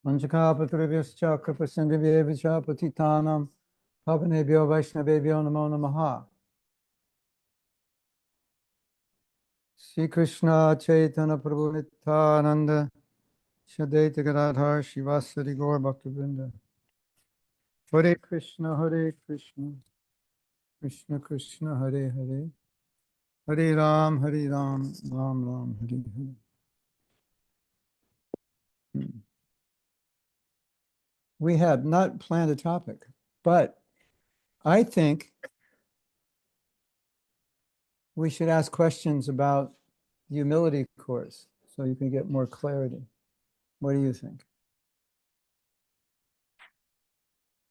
Manchakapatrivyascha kripasindhivyevacha patitanam pavanebhyo vaishnavebhyo namo namaha. Sri Krishna Chaitanya Prabhu Nityananda Shadaita Gadadhar Shivasari Gaur Bhaktivinoda. Hare Krishna, Krishna Krishna, Hare Hare, Hare Ram, Ram Ram, Hare Hare. We had not planned a topic, but I think we should ask questions about the humility course so you can get more clarity. What do you think?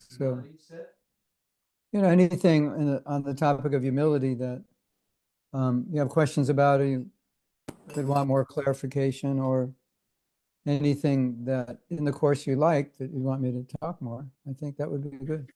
So, anything on the topic of humility that you have questions about, or you could want more clarification, or anything that in the course you like that you want me to talk more, I think that would be good.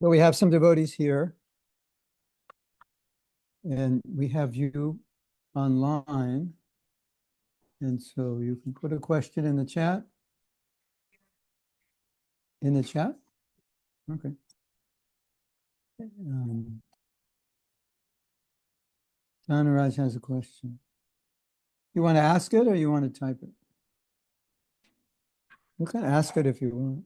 Well, we have some devotees here, and we have you online, and so you can put a question in the chat. In the chat? Okay. Dhanaraj has a question. You want to ask it or you want to type it? You can ask it if you want.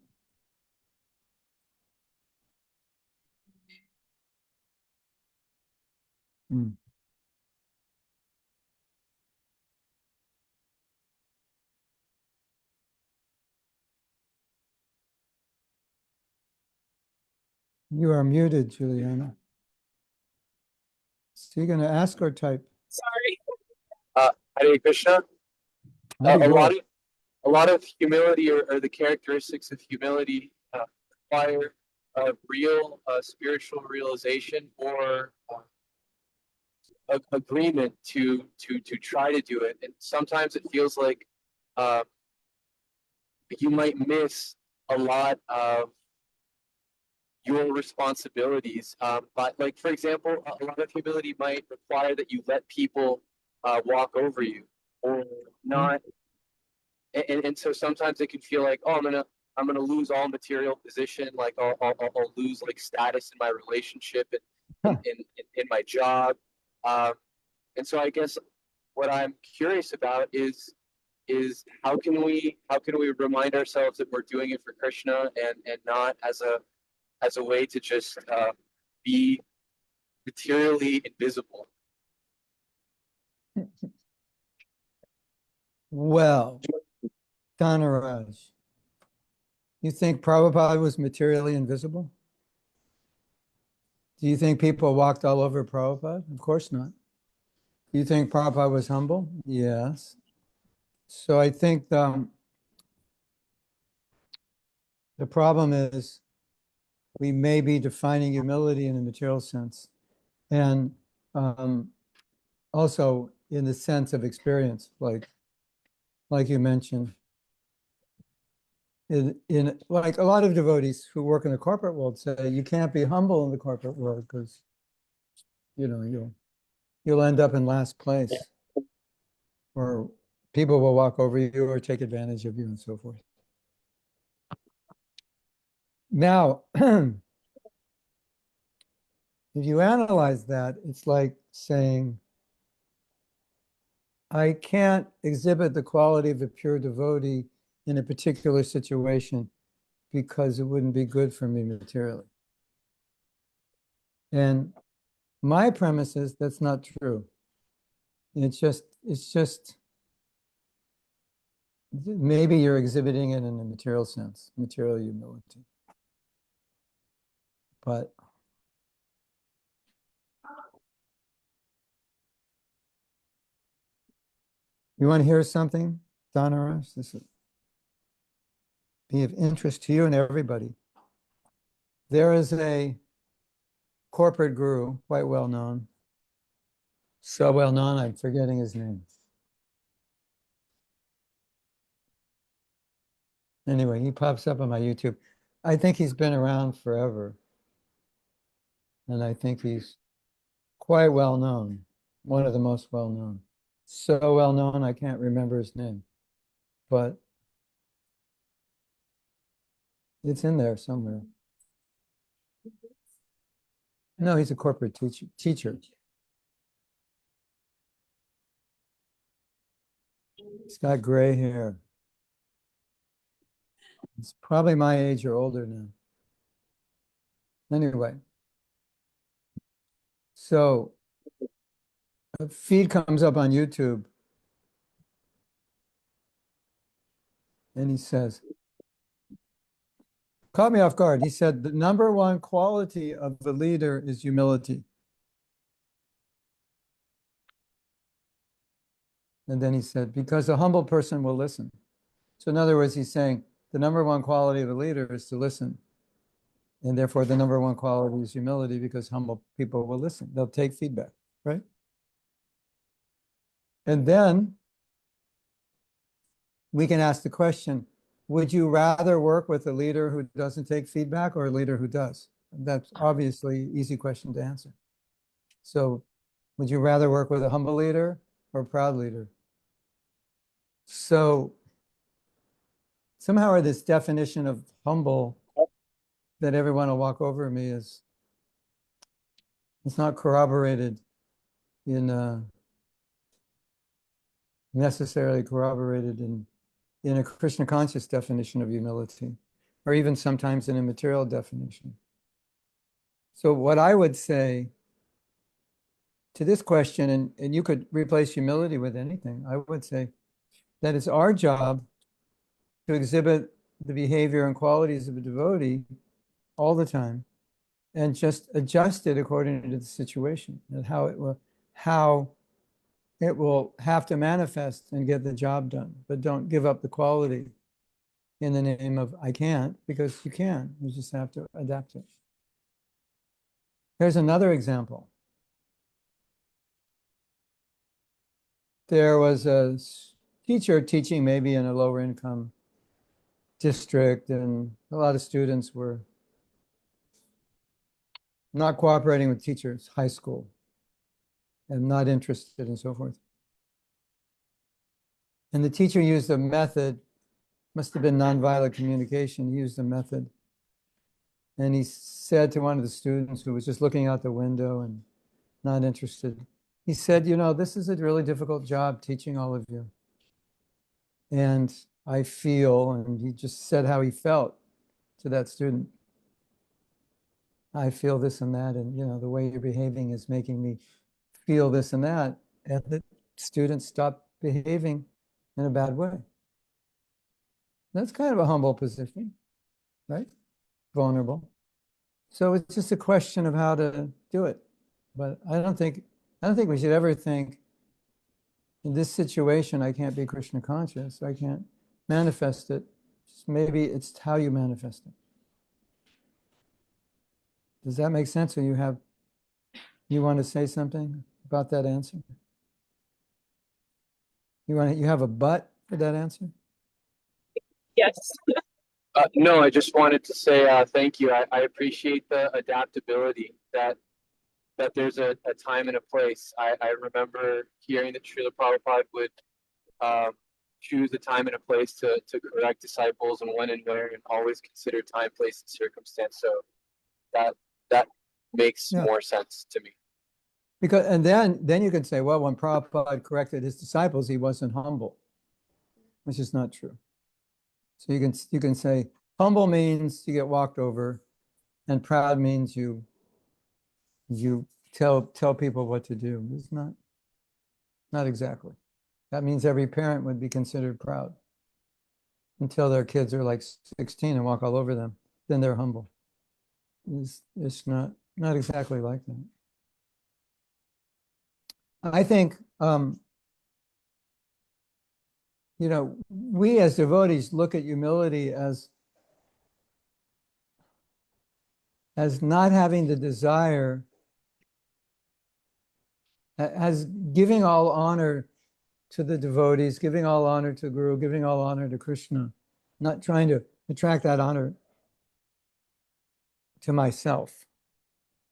You are muted, Juliana. So you're going to ask or type? Sorry. Hare Krishna. A lot of humility, or the characteristics of humility, require real spiritual realization or agreement to try to do it. And sometimes it feels like you might miss a lot of your responsibilities. But like, for example, a lot of humility might require that you let people walk over you or not. And so sometimes it can feel like, oh, I'm gonna lose all material position, like I'll lose like status in my relationship and in my job. And so I guess what I'm curious about is how can we remind ourselves that we're doing it for Krishna and not as a way to just be materially invisible. Well, Dhanaraj, you think Prabhupada was materially invisible? Do you think people walked all over Prabhupada? Of course not. Do you think Prabhupada was humble? Yes. So I think the problem is we may be defining humility in a material sense, and also in the sense of experience, like you mentioned. In like a lot of devotees who work in the corporate world say you can't be humble in the corporate world because you'll end up in last place, or people will walk over you or take advantage of you and so forth. Now, if you analyze that, it's like saying, I can't exhibit the quality of a pure devotee in a particular situation because it wouldn't be good for me materially. And my premise is that's not true. It's just maybe you're exhibiting it in a material sense, material humility. But You want to hear something, Donna? This would be of interest to you and everybody. There is a corporate guru, quite well known. So well known, I'm forgetting his name. Anyway, he pops up on my YouTube. I think he's been around forever. And I think he's quite well known, one of the most well known. So well known, I can't remember his name, but it's in there somewhere. No, he's a corporate teacher. He's got gray hair. He's probably my age or older now. Anyway, so a feed comes up on YouTube and he says, caught me off guard. He said, the number one quality of the leader is humility. And then he said, because a humble person will listen. So in other words, he's saying the number one quality of a leader is to listen. And therefore the number one quality is humility because humble people will listen. They'll take feedback, right? And then we can ask the question, would you rather work with a leader who doesn't take feedback or a leader who does? That's obviously an easy question to answer. So would you rather work with a humble leader or a proud leader? So somehow this definition of humble that everyone will walk over me is, it's not corroborated necessarily corroborated in a Krishna conscious definition of humility, or even sometimes in a material definition. So what I would say to this question, and you could replace humility with anything, I would say that it's our job to exhibit the behavior and qualities of a devotee all the time and just adjust it according to the situation and how it will have to manifest and get the job done, but don't give up the quality in the name of I can't, because you can. You just have to adapt it. Here's another example. There was a teacher teaching maybe in a lower income district, and a lot of students were not cooperating with teachers, high school, and not interested and so forth. And the teacher used a method, must have been nonviolent communication, he used a method. And he said to one of the students who was just looking out the window and not interested, he said, you know, this is a really difficult job teaching all of you. And I feel, and he just said how he felt to that student. I feel this and that, and you know, the way you're behaving is making me feel this and that. And the student stopped behaving in a bad way. That's kind of a humble position, right? Vulnerable. So it's just a question of how to do it. But I don't think we should ever think, in this situation, I can't be Krishna conscious. I can't manifest it. Maybe it's how you manifest it. Does that make sense? Or you want to say something about that answer? You have a but for that answer? Yes. No, I just wanted to say thank you. I appreciate the adaptability that there's a time and a place. I remember hearing that Srila Prabhupada would choose a time and a place to correct disciples and when and where, and always consider time, place, and circumstance. So that makes more sense to me. Because and then you can say, well, when Prabhupada corrected his disciples, he wasn't humble, which is not true. So you can say humble means you get walked over, and proud means you tell people what to do. It's not exactly. That means every parent would be considered proud until their kids are like 16 and walk all over them. Then they're humble. It's not exactly like that. I think you know, we as devotees look at humility as not having the desire, as giving all honor to the devotees, giving all honor to Guru, giving all honor to Krishna, not trying to attract that honor to myself.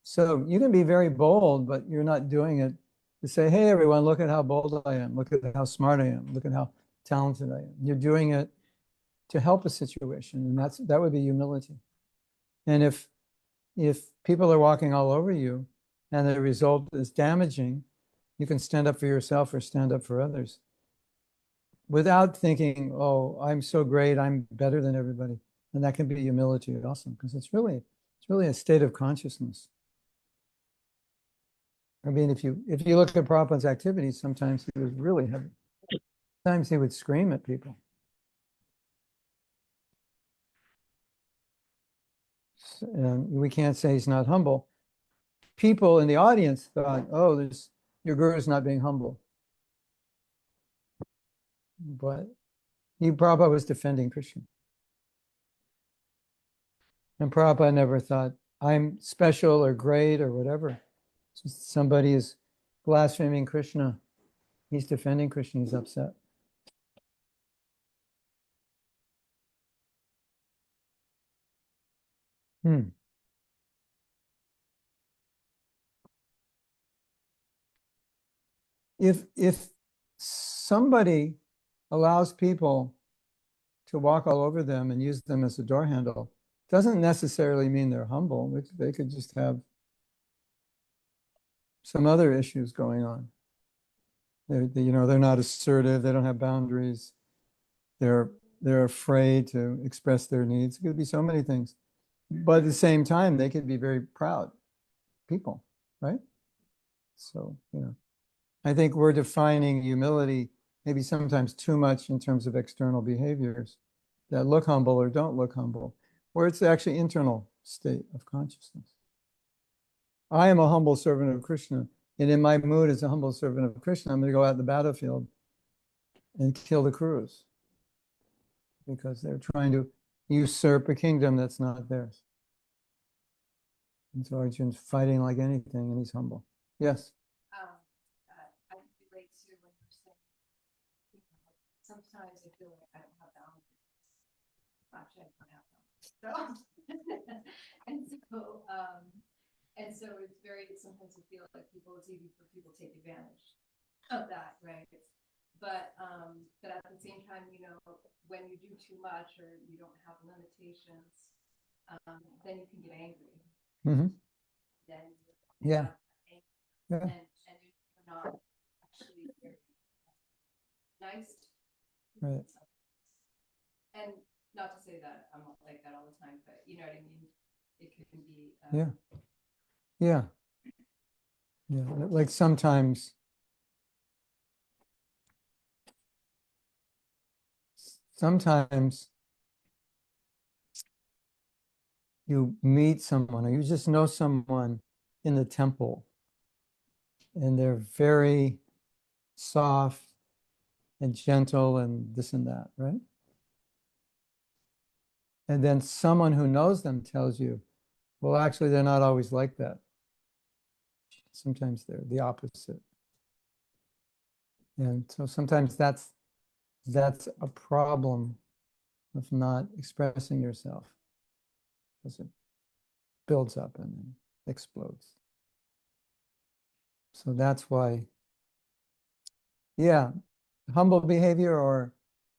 So you can be very bold, but you're not doing it to say, hey, everyone, look at how bold I am. Look at how smart I am. Look at how talented I am. You're doing it to help a situation, and that would be humility. And if people are walking all over you and the result is damaging, you can stand up for yourself or stand up for others without thinking, oh, I'm so great, I'm better than everybody. And that can be humility also, because it's really a state of consciousness. I mean, if you look at Prabhupada's activities, sometimes he was really heavy. Sometimes he would scream at people. And we can't say he's not humble. People in the audience thought, oh, your guru is not being humble. But Prabhupada was defending Krishna. And Prabhupada never thought, I'm special or great or whatever. Just somebody is blaspheming Krishna. He's defending Krishna, he's upset. If somebody allows people to walk all over them and use them as a door handle, doesn't necessarily mean they're humble. They could just have some other issues going on. They're not assertive. They don't have boundaries. They're afraid to express their needs. It could be so many things. But at the same time, they could be very proud people, right? So, I think we're defining humility maybe sometimes too much in terms of external behaviors that look humble or don't look humble, where it's actually internal state of consciousness. I am a humble servant of Krishna, and in my mood as a humble servant of Krishna, I'm going to go out in the battlefield and kill the Kurus because they're trying to usurp a kingdom that's not theirs. And so Arjun's fighting like anything, and he's humble. Yes? I relate to when you're saying, sometimes I feel like I don't have boundaries. Actually, I don't have boundaries. And so it's sometimes you feel like it's easy for people to take advantage of that, right? But at the same time, when you do too much or you don't have limitations, then you can get angry. Mm-hmm. Then yeah. And you're not actually very nice. Right. And not to say that I'm not like that all the time, but you know what I mean? It can be. Yeah. Like sometimes you meet someone or you just know someone in the temple and they're very soft and gentle and this and that, right? And then someone who knows them tells you, well, actually, they're not always like that. Sometimes they're the opposite. And so sometimes that's a problem of not expressing yourself because it builds up and then explodes. So that's why, humble behavior or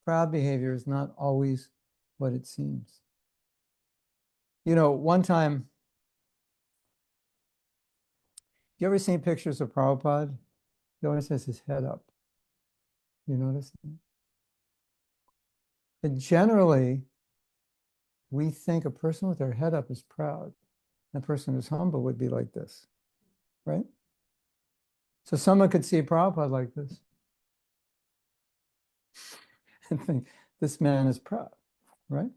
proud behavior is not always what it seems. One time, you ever seen pictures of Prabhupada? He always has his head up. You notice that? And generally, we think a person with their head up is proud. A person who's humble would be like this, right? So someone could see Prabhupada like this and think, this man is proud, right?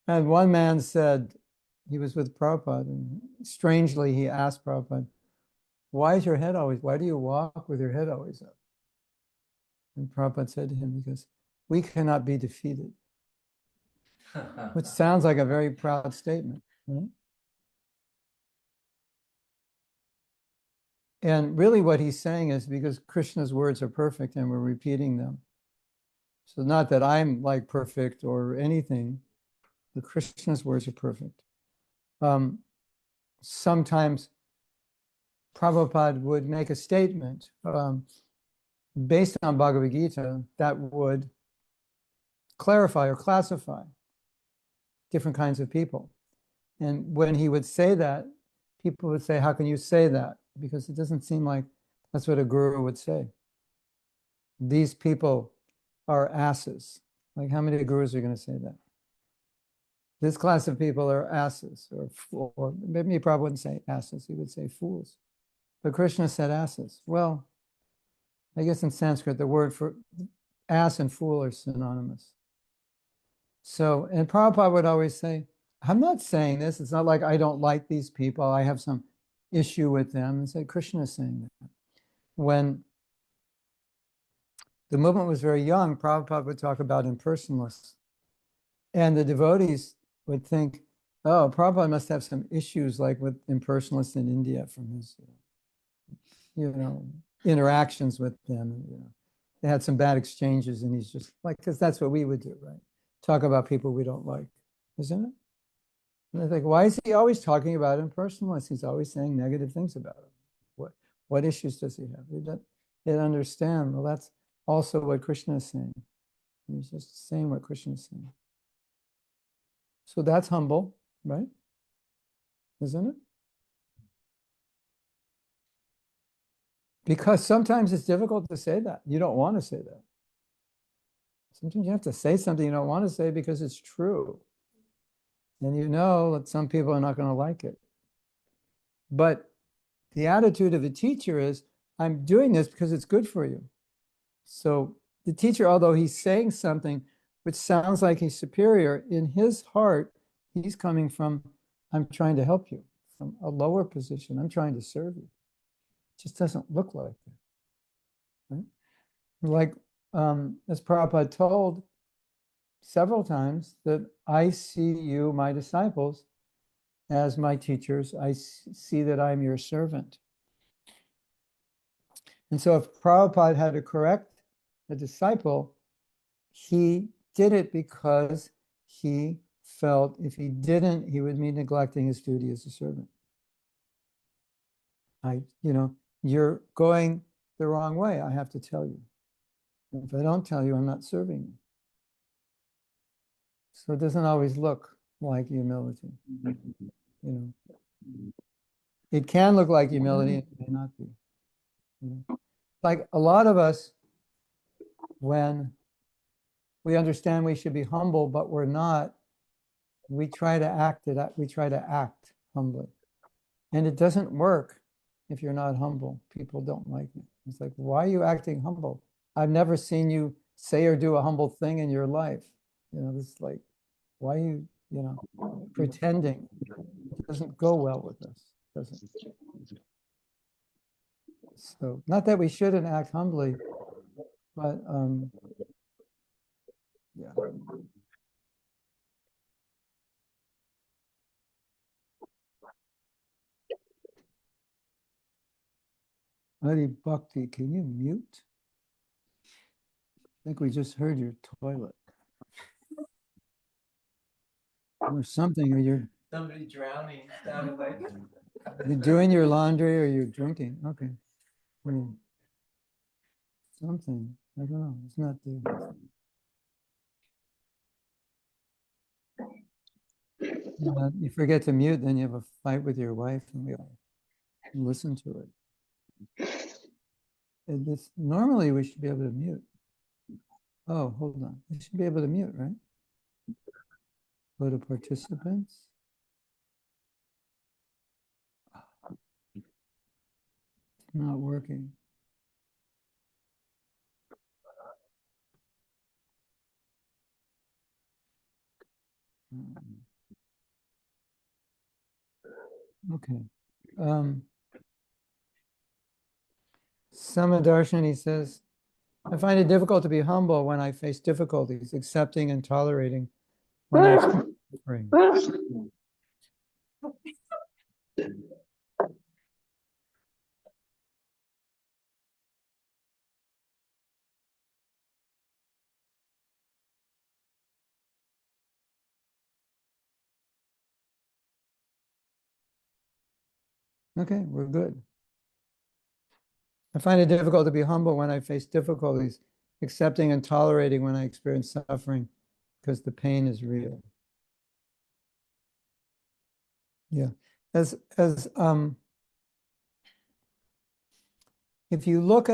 And one man said, he was with Prabhupada, and strangely he asked Prabhupada, why do you walk with your head always up? And Prabhupada said to him, he goes, "We cannot be defeated," which sounds like a very proud statement, right? And really what he's saying is because Krishna's words are perfect and we're repeating them. So not that I'm like perfect or anything, but Krishna's words are perfect. Sometimes Prabhupada would make a statement based on Bhagavad Gita that would clarify or classify different kinds of people. And when he would say that, people would say, "How can you say that?" Because it doesn't seem like that's what a guru would say. These people are asses. Like, how many gurus are going to say that? This class of people are asses, or maybe he probably wouldn't say asses, he would say fools. But Krishna said asses. Well, I guess in Sanskrit, the word for ass and fool are synonymous. So, and Prabhupada would always say, I'm not saying this. It's not like I don't like these people. I have some issue with them. And say, Krishna is saying that. When the movement was very young, Prabhupada would talk about impersonalists. And the devotees would think, oh, Prabhupada must have some issues like with impersonalists in India from his, interactions with them. They had some bad exchanges and he's just like, because that's what we would do, right? Talk about people we don't like, isn't it? And I think, why is he always talking about impersonalists? He's always saying negative things about them. What issues does he have? He didn't understand. Well, that's also what Krishna is saying. He's just saying what Krishna is saying. So that's humble, right? Isn't it? Because sometimes it's difficult to say that. You don't want to say that. Sometimes you have to say something you don't want to say because it's true. And you know that some people are not going to like it. But the attitude of a teacher is, I'm doing this because it's good for you. So the teacher, although he's saying something which sounds like he's superior, in his heart, he's coming from, I'm trying to help you, from a lower position. I'm trying to serve you. It just doesn't look like that. Right? Like, as Prabhupada told several times, that I see you, my disciples, as my teachers. I see that I'm your servant. And so if Prabhupada had to correct a disciple, he did it because he felt if he didn't, he would be neglecting his duty as a servant. You're going the wrong way. I have to tell you. If I don't tell you, I'm not serving you. So it doesn't always look like humility. It can look like humility, it may not be. Like a lot of us, when we understand we should be humble, but we're not, we try to act humbly. And it doesn't work if you're not humble. People don't like it. It's like, why are you acting humble? I've never seen you say or do a humble thing in your life. This is like, why are you, pretending? It doesn't go well with us, does it? So, not that we shouldn't act humbly, but yeah. Hari Bhakti, can you mute? I think we just heard your toilet. Or something, or Somebody drowning sounded like. you're doing your laundry or you're drinking. Okay. Something. I don't know. It's not there. You forget to mute, then you have a fight with your wife and we all listen to it. Normally we should be able to mute. Oh, hold on. We should be able to mute, right? Go to participants. It's not working. Okay. Samadarshani says, I find it difficult to be humble when I face difficulties, accepting and tolerating when I suffering. Okay, we're good. I find it difficult to be humble when I face difficulties, accepting and tolerating when I experience suffering, because the pain is real. Yeah. As if you look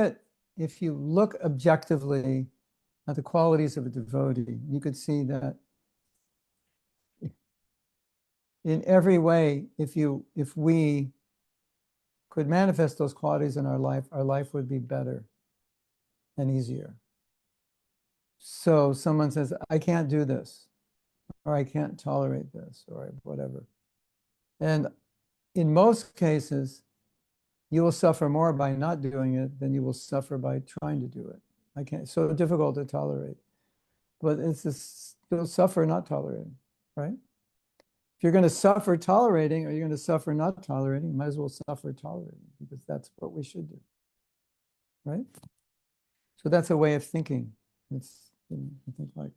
objectively at the qualities of a devotee, you could see that in every way, if we could manifest those qualities in our life would be better and easier. So someone says, I can't do this, or I can't tolerate this, or whatever. And in most cases, you will suffer more by not doing it than you will suffer by trying to do it. I can't, so difficult to tolerate. But it's just, you'll suffer not tolerating, right? If you're going to suffer tolerating, or you're going to suffer not tolerating, you might as well suffer tolerating, because that's what we should do, right? So that's a way of thinking. It's, you think like,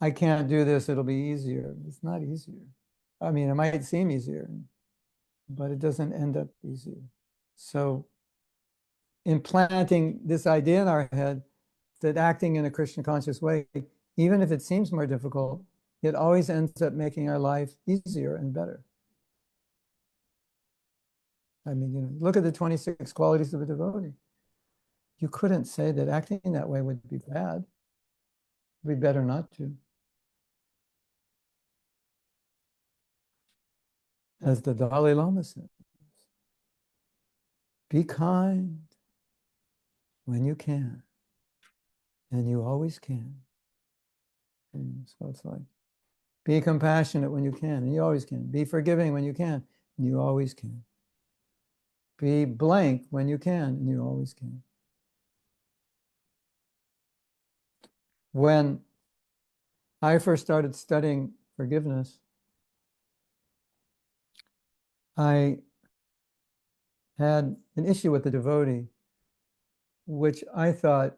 I can't do this, it'll be easier. It's not easier. I mean, it might seem easier, but it doesn't end up easier. So implanting this idea in our head that acting in a Krishna conscious way, even if it seems more difficult, it always ends up making our life easier and better. I mean, you know, look at the 26 qualities of a devotee. You couldn't say that acting that way would be bad. It would be better not to. As the Dalai Lama said, be kind when you can, and you always can. And so it's like, be compassionate when you can, and you always can. Be forgiving when you can, and you always can. Be blank when you can, and you always can. When I first started studying forgiveness, I had an issue with the devotee, which I thought,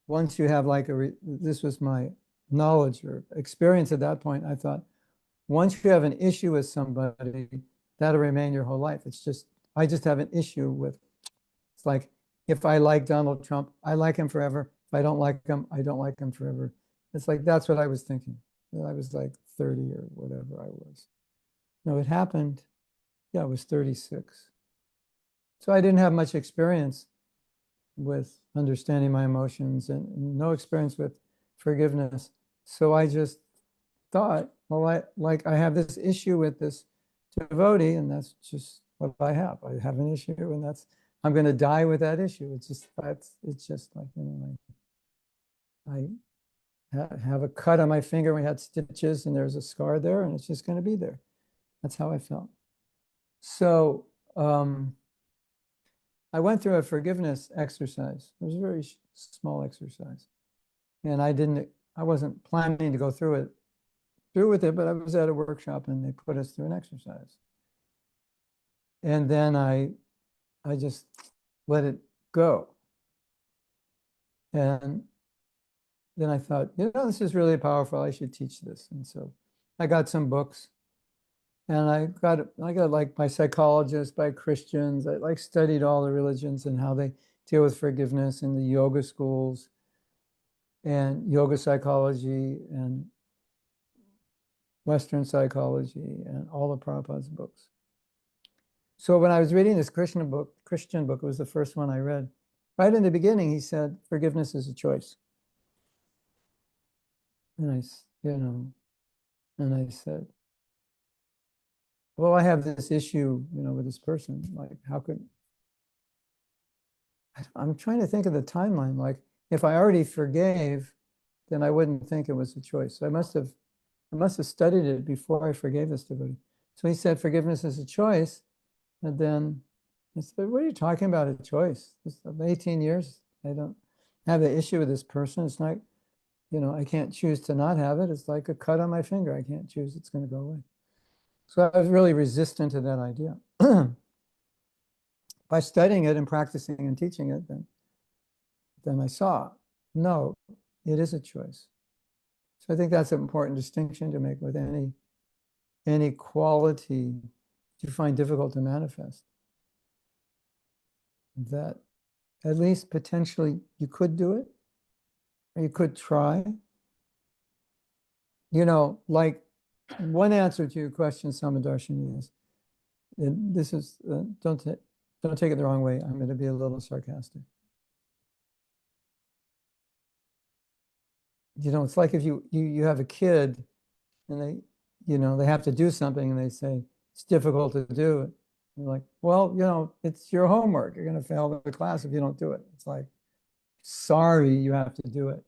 once you have like this was my knowledge or experience at that point, I thought, once you have an issue with somebody, that'll remain your whole life. It's just, I just have an issue with, it's like, if I like Donald Trump, I like him forever. If I don't like him, I don't like him forever. It's like, that's what I was thinking. I was like 30 or whatever I was. No, it happened. Yeah, I was 36. So I didn't have much experience with understanding my emotions and no experience with forgiveness. So I just thought, well, I have this issue with this devotee, and that's just what I have. I have an issue, and I'm going to die with that issue. It's just like, you know, I have a cut on my finger. We had stitches, and there's a scar there, and it's just going to be there. That's how I felt. So I went through a forgiveness exercise. It was a very small exercise, and I wasn't planning to go through with it, but I was at a workshop, and they put us through an exercise. And then I just let it go. And then I thought, you know, this is really powerful. I should teach this. And so I got some books, and I got like by psychologists, by Christians. I like studied all the religions and how they deal with forgiveness in the yoga schools and yoga psychology and Western psychology and all of Prabhupada's books. So when I was reading this Christian book, it was the first one I read. Right in the beginning, he said, forgiveness is a choice. And I said, well, I have this issue, you know, with this person. Like, how could, I'm trying to think of the timeline. Like, if I already forgave, then I wouldn't think it was a choice. So I must have studied it before I forgave this devotee. So he said, forgiveness is a choice. And then I said, what are you talking about, a choice? It's 18 years. have an issue with this person. It's not, I can't choose to not have it. It's like a cut on my finger. I can't choose. It's going to go away. So I was really resistant to that idea. By studying it and practicing and teaching it, then I saw, no, it is a choice. So I think that's an important distinction to make with any quality you find difficult to manifest. That at least potentially you could do it, or you could try. Like one answer to your question, Samadarshini, is, and this is, don't take it the wrong way. I'm going to be a little sarcastic. It's like if you have a kid and they have to do something and they say, it's difficult to do it. You're like, well, it's your homework. You're going to fail the class if you don't do it. It's like, sorry, you have to do it.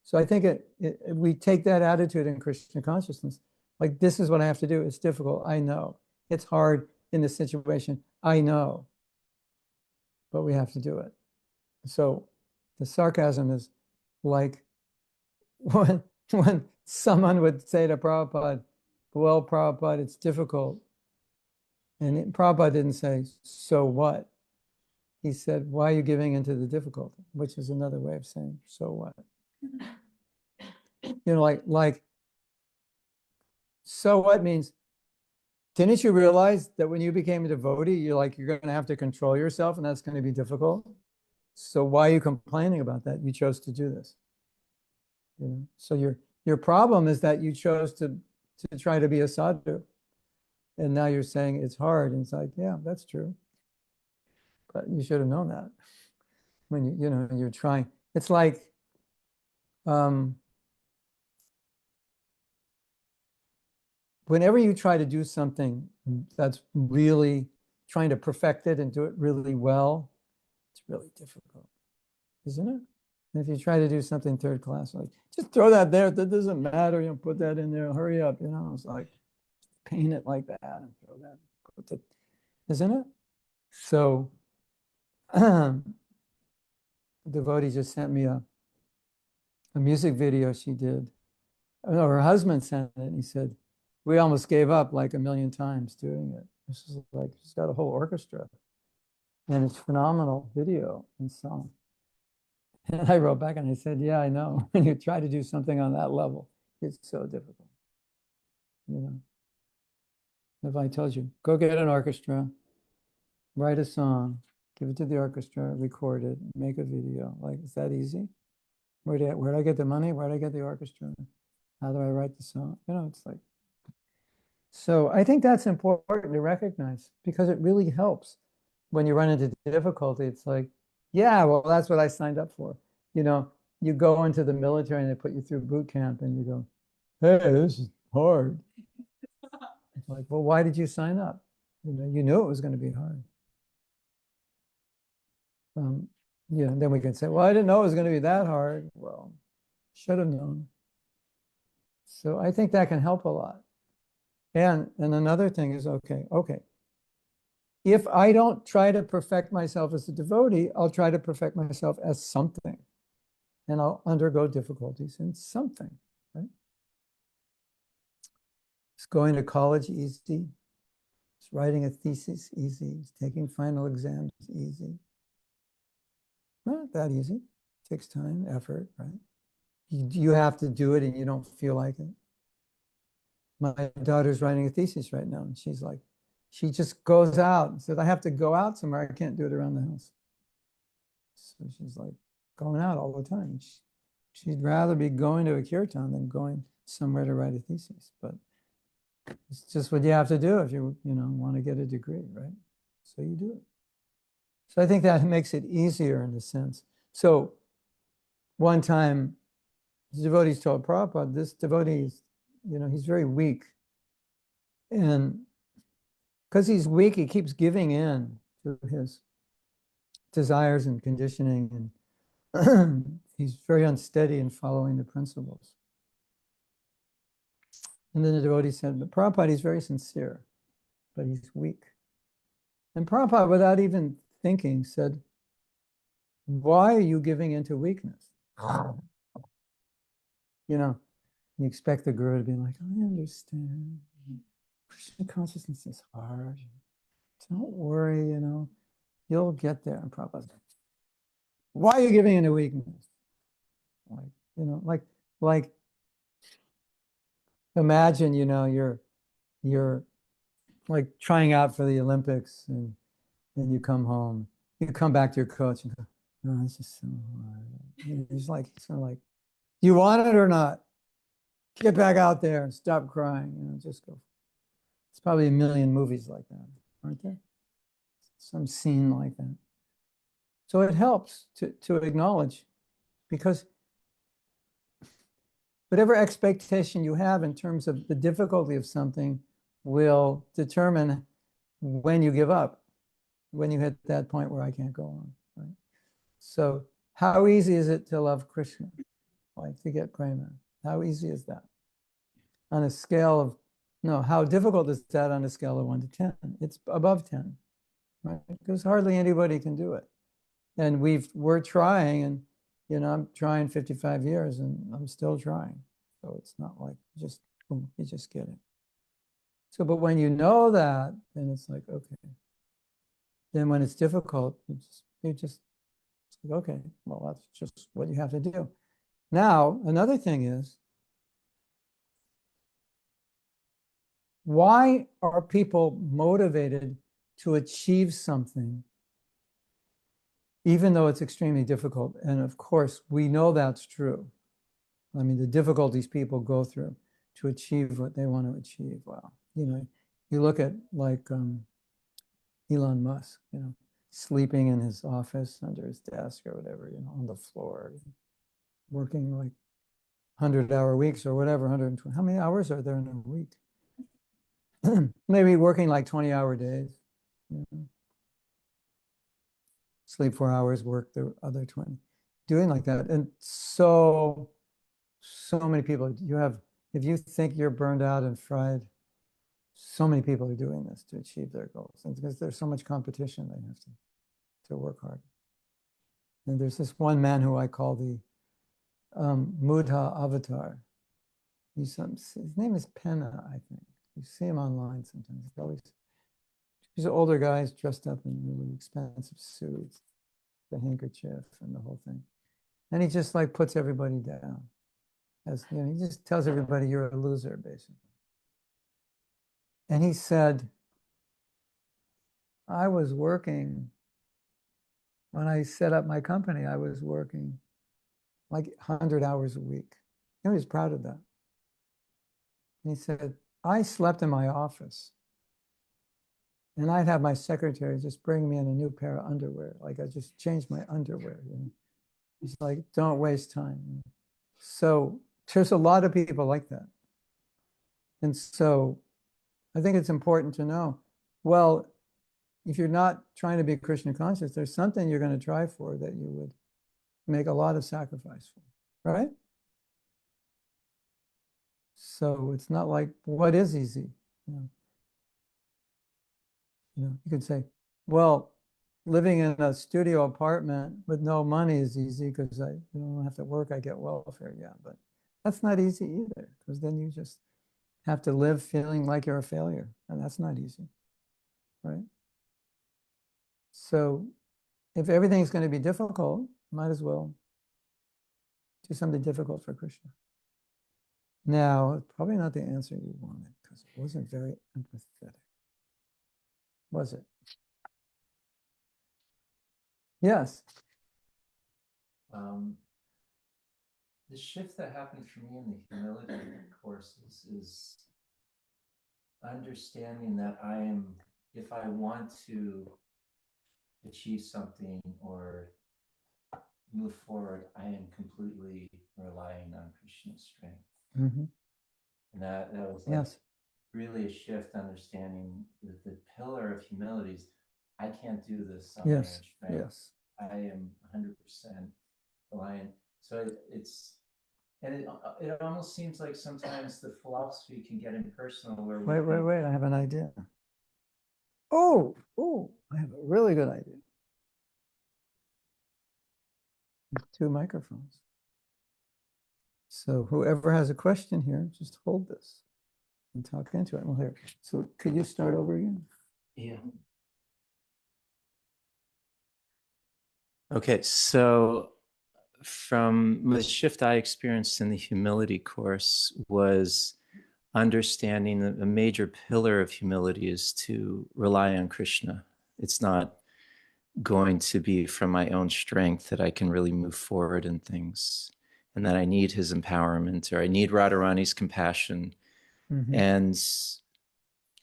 So I think we take that attitude in Krishna consciousness. Like, this is what I have to do. It's difficult. I know. It's hard in this situation. I know. But we have to do it. So the sarcasm is like when someone would say to Prabhupada, well, Prabhupada, it's difficult. And Prabhupada didn't say, so what? He said, why are you giving into the difficulty? Which is another way of saying, so what? Like, so what means, didn't you realize that when you became a devotee, you're going to have to control yourself and that's going to be difficult? So why are you complaining about that? You chose to do this. So your problem is that you chose to try to be a sadhu. And now you're saying it's hard. And it's like, yeah, that's true. But you should have known that when you're trying. It's like, whenever you try to do something that's really trying to perfect it and do it really well, it's really difficult, isn't it? And if you try to do something third class, like, just throw that there, that doesn't matter, put that in there, hurry up, it's like, paint it like that and throw that, isn't it? So, the devotee just sent me a music video she did. No, her husband sent it, and he said, we almost gave up like 1 million times doing it. This is like, she's got a whole orchestra, and it's phenomenal video and song. And I wrote back and I said, yeah, I know. When you try to do something on that level, it's so difficult. If I told you, go get an orchestra, write a song, give it to the orchestra, record it, make a video. Like, is that easy? Where did I get the money? Where did I get the orchestra? How do I write the song? It's like, so I think that's important to recognize, because it really helps when you run into difficulty. It's like, yeah, well, that's what I signed up for. You go into the military and they put you through boot camp and you go, hey, this is hard. It's like, well, why did you sign up? You knew it was going to be hard. Then we can say, well, I didn't know it was going to be that hard. Well, should have known. So I think that can help a lot. And another thing is, okay. If I don't try to perfect myself as a devotee, I'll try to perfect myself as something. And I'll undergo difficulties in something, right? It's going to college easy. It's writing a thesis easy. It's taking final exams easy. Not that easy. It takes time, effort, right? You have to do it and you don't feel like it. My daughter's writing a thesis right now, and she's like, she just goes out and says, I have to go out somewhere. I can't do it around the house. So she's like going out all the time. She'd rather be going to a kirtan than going somewhere to write a thesis. But it's just what you have to do if you want to get a degree, right? So you do it. So I think that makes it easier in a sense. So one time, the devotees told Prabhupada, this devotee is, he's very weak. And because he's weak, he keeps giving in to his desires and conditioning. And he's very unsteady in following the principles. And then the devotee said, but Prabhupada, he's very sincere, but he's weak. And Prabhupada, without even thinking, said, why are you giving into weakness? You know, you expect the guru to be like, I understand. Krishna consciousness is hard. Don't worry, you know, you'll get there. And Prabhupada's like, why are you giving into weakness? Like, you know, like imagine, you know, you're like trying out for the Olympics and then you come home, you come back to your coach and go, no, it's just so hard. He's like, do you want it or not? Get back out there and stop crying, you know, just go. It's probably a million movies like that, aren't there? Some scene like that. So it helps to acknowledge, because whatever expectation you have in terms of the difficulty of something will determine when you give up, when you hit that point where I can't go on, right? So how easy is it to love Krishna, like to get prema? How easy is that? On a scale of, no, how difficult is that on a scale of 1 to 10? It's above 10, right? Because hardly anybody can do it. And we're trying, and you know, I'm trying 55 years and I'm still trying. So it's not like just, boom, you just get it. So, but when you know that, then it's like, okay. Then when it's difficult, you just like, okay, well, that's just what you have to do. Now, another thing is, why are people motivated to achieve something even though it's extremely difficult? And of course, we know that's true. I mean, the difficulties people go through to achieve what they want to achieve. Well, you know, you look at like Elon Musk, you know, sleeping in his office under his desk or whatever, you know, on the floor, working like 100-hour weeks or whatever, 120. How many hours are there in a week? Maybe working like 20-hour days. You know? Sleep 4 hours, work the other 20. Doing like that. And so many people, if you think you're burned out and fried, so many people are doing this to achieve their goals. And because there's so much competition, they have to work hard. And there's this one man who I call the Buddha avatar. His name is Penna, I think. You see him online sometimes. He's an older guy, he's dressed up in really expensive suits, the handkerchief and the whole thing. And he just like puts everybody down. As you know, he just tells everybody you're a loser, basically. And he said, I was working, when I set up my company, I was working like 100 hours a week. He was proud of that. And he said, I slept in my office and I'd have my secretary just bring me in a new pair of underwear. Like I just changed my underwear. You know? He's like, don't waste time. You know? So there's a lot of people like that. And so I think it's important to know, well, if you're not trying to be Krishna conscious, there's something you're going to try for that you would make a lot of sacrifice for, right? So it's not like, what is easy? You could say, well, living in a studio apartment with no money is easy because I don't have to work, I get welfare. Yeah, but that's not easy either, because then you just have to live feeling like you're a failure, and that's not easy, right? So if everything's going to be difficult, might as well do something difficult for Krishna. Now, probably not the answer you wanted, because it wasn't very empathetic, was it? Yes. The shift that happened for me in the humility courses is understanding that if I want to achieve something or move forward, I am completely relying on Krishna's strength. Mm-hmm. And that was like Yes. really a shift, understanding that the pillar of humility is I can't do this on my own Yes. strength. Yes. I am 100% reliant. So it almost seems like sometimes the philosophy can get impersonal where Wait, I have an idea. Oh, I have a really good idea. 2 microphones. So whoever has a question here, just hold this and talk into it. We'll hear. So could you start over again? Yeah. Okay, so from the shift I experienced in the humility course was understanding that a major pillar of humility is to rely on Krishna. It's not going to be from my own strength that I can really move forward in things, and that I need his empowerment, or I need Radharani's compassion. Mhm. And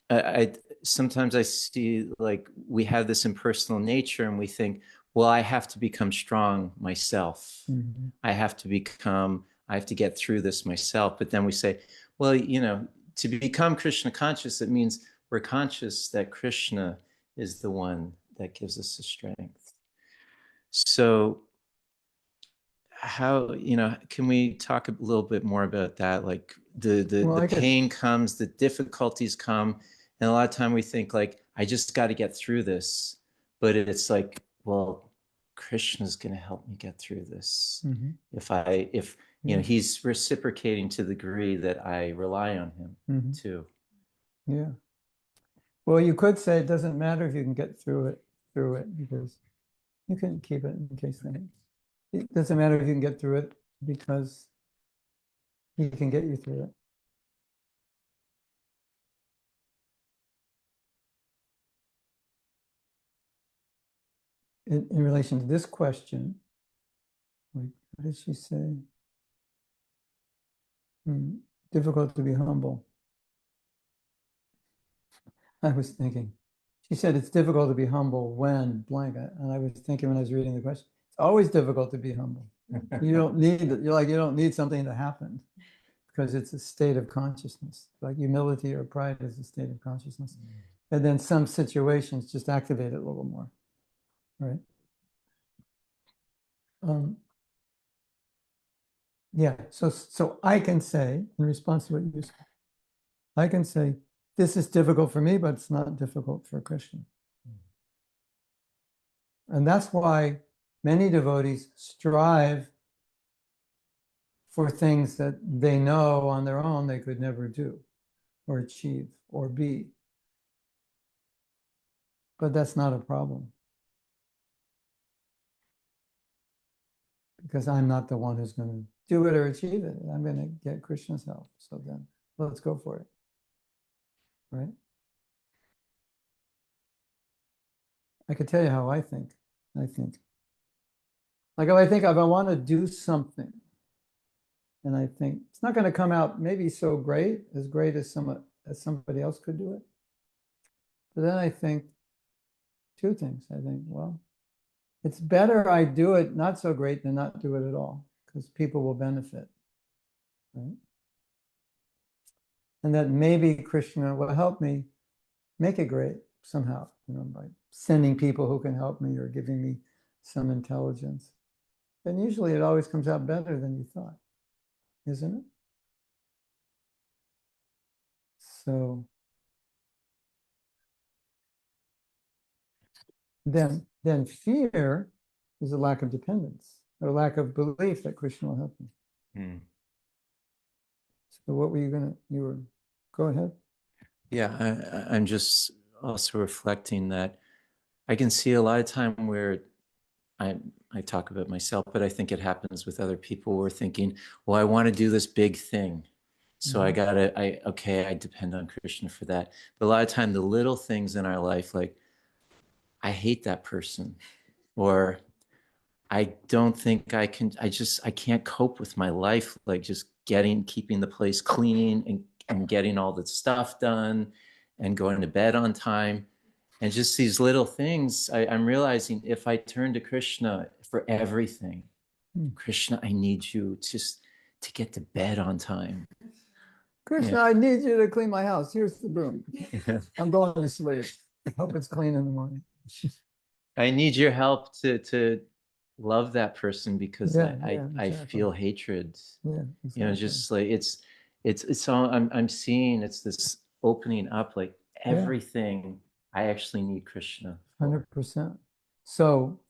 I sometimes I see, like, we have this impersonal nature and we think, well, I have to become strong myself. Mhm. I have to get through this myself. But then we say, well, to become Krishna conscious, it means we're conscious that Krishna is the one that gives us the strength. So how, can we talk a little bit more about that? Like the pain comes, the difficulties come, and a lot of time we think, like, I just got to get through this. But it's like, well, Krishna's going to help me get through this. Mhm. If he's reciprocating to the degree that I rely on him Mhm. too. Yeah. Well, you could say it doesn't matter if you can get through it, because you can keep it in case then. It doesn't matter if you can get through it because he can get you through it. In relation to this question, like, what did she say? Difficult to be humble. I was thinking, she said it's difficult to be humble when blank. And I was thinking when I was reading the question, it's always difficult to be humble. You don't need something to happen, because it's a state of consciousness. Like humility or pride is a state of consciousness. And then some situations just activate it a little more, right? Yeah, so I can say, in response to what you said, I can say, this is difficult for me, but it's not difficult for Krishna. And that's why many devotees strive for things that they know on their own they could never do or achieve or be. But that's not a problem, because I'm not the one who's going to do it or achieve it. I'm going to get Krishna's help. So then let's go for it. Right? I could tell you how I think. Like, if I want to do something, and I think it's not going to come out maybe so great as somebody else could do it. But then I think 2 things. I think, well, it's better I do it not so great than not do it at all, because people will benefit, right? And that maybe Krishna will help me make it great somehow, by sending people who can help me or giving me some intelligence. And usually it always comes out better than you thought, isn't it? So then fear is a lack of dependence or lack of belief that Krishna will help me. So what were go ahead. Yeah, I'm just also reflecting that I can see a lot of time where I talk about myself, but I think it happens with other people. We're thinking, well, I want to do this big thing. So I depend on Krishna for that. But a lot of time, the little things in our life, like, I hate that person, or I don't think I can't cope with my life, like just keeping the place clean and getting all the stuff done and going to bed on time. And just these little things, I'm realizing if I turn to Krishna for everything, Krishna, I need you just to get to bed on time. Krishna, I need you to clean my house. Here's the broom. I'm going to sleep. Hope it's clean in the morning. I need your help to love that person, because I exactly. feel hatred. Yeah, exactly. Just like it's all I'm seeing. It's this opening up, like everything. I actually need Krishna. 100%. So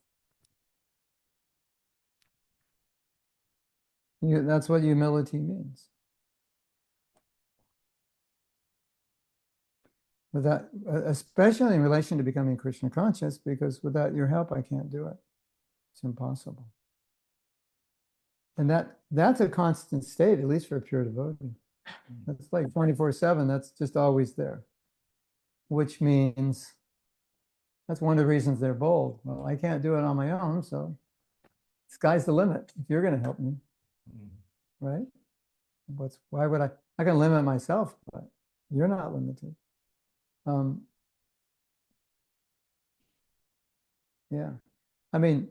That's what humility means. Without, especially in relation to becoming Krishna conscious, because without your help, I can't do it. It's impossible. And that's a constant state, at least for a pure devotee. That's like 24/7. That's just always there, which means that's one of the reasons they're bold. Well, I can't do it on my own, so sky's the limit. If you're going to help me, right? Why would I can limit myself, but you're not limited. Yeah. I mean,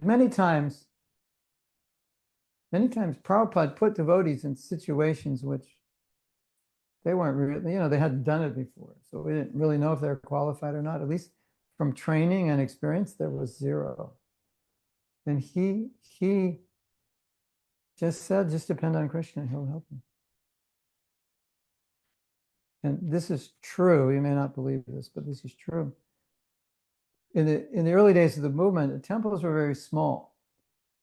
many times Prabhupada put devotees in situations which they weren't really, they hadn't done it before. So we didn't really know if they're qualified or not. At least from training and experience, there was zero. And he just said, just depend on Krishna, he'll help you. And this is true. You may not believe this, but this is true. In the early days of the movement, the temples were very small.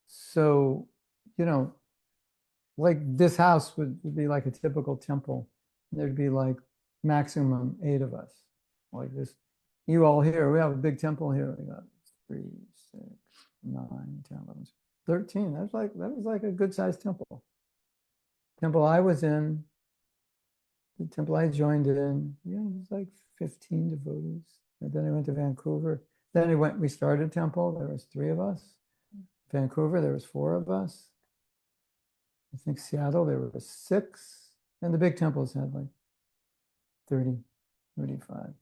So, like this house would be like a typical temple. There'd be like maximum 8 of us. Like this. You all here, we have a big temple here. We got 3, 6, 9, 10, 11, 13. That was like a good sized temple. Temple I was in, the temple I joined in, it was like 15 devotees. And then I went to Vancouver. Then we started a temple. There was 3 of us. Vancouver, there was 4 of us. I think Seattle, there were 6. And the big temples had like 30, 35.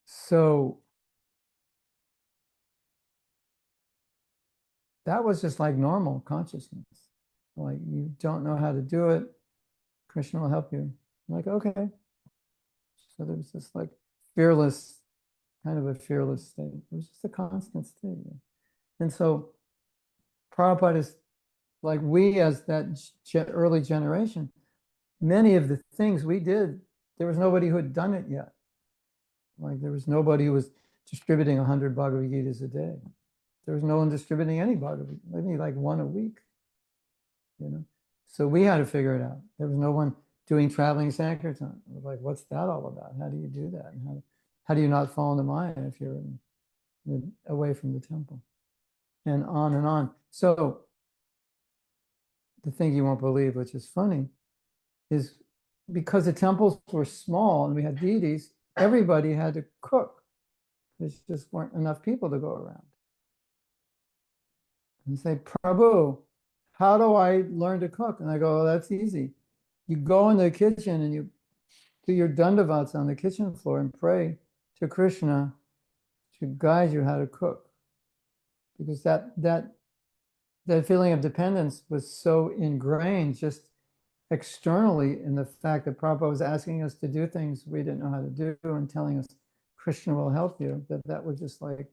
So that was just like normal consciousness. Like, you don't know how to do it, Krishna will help you. I'm like, okay. So there was this like fearless, kind of a fearless state. It was just a constant state. And so Prabhupada is like, we as that early generation, many of the things we did, there was nobody who had done it yet. Like, there was nobody who was distributing 100 Bhagavad Gitas a day. There was no one distributing any Bhagavad Gita, maybe like 1 a week. So we had to figure it out. There was no one doing traveling Sankirtan. It was like, what's that all about? How do you do that? And how do you not fall into Maya if you're away from the temple? And on and on. So the thing you won't believe, which is funny, is because the temples were small and we had deities, everybody had to cook. There just weren't enough people to go around. And say, Prabhu, how do I learn to cook? And I go, oh, that's easy. You go in the kitchen and you do your dandavats on the kitchen floor and pray to Krishna to guide you how to cook. Because that feeling of dependence was so ingrained just externally in the fact that Prabhupada was asking us to do things we didn't know how to do and telling us Krishna will help you, that was just like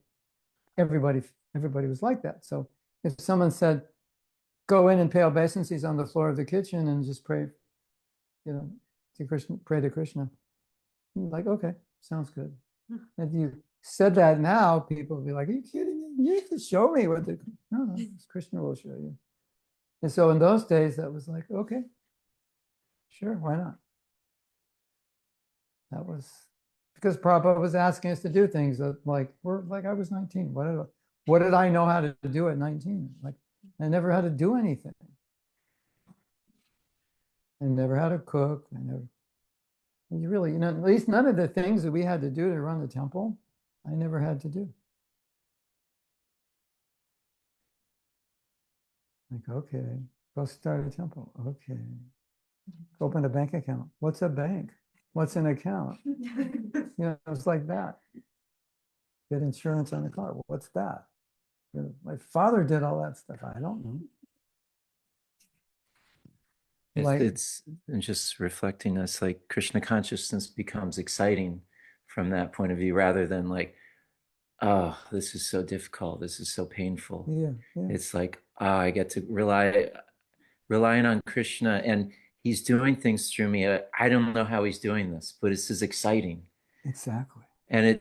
everybody was like that. So if someone said, go in and pay obeisances on the floor of the kitchen and just pray, to Krishna, pray to Krishna. I'm like, okay, sounds good. If you said that now, people would be like, are you kidding me? You have to show me what no, Krishna will show you. And so in those days, that was like, okay, sure, why not? That was because Prabhupada was asking us to do things that I was 19. What did I know how to do at 19? Like, I never had to do anything. I never had to cook. At least none of the things that we had to do to run the temple, I never had to do. Like, okay, go start a temple. Okay. Open a bank account. What's a bank? What's an account? It's like that. Get insurance on the car. What's that? My father did all that stuff. I don't know. It's and just reflecting us, like Krishna consciousness becomes exciting from that point of view, rather than like, oh, this is so difficult, this is so painful. Yeah. It's like, I get to relying on Krishna, and he's doing things through me. I don't know how he's doing this, but this is exciting. Exactly. And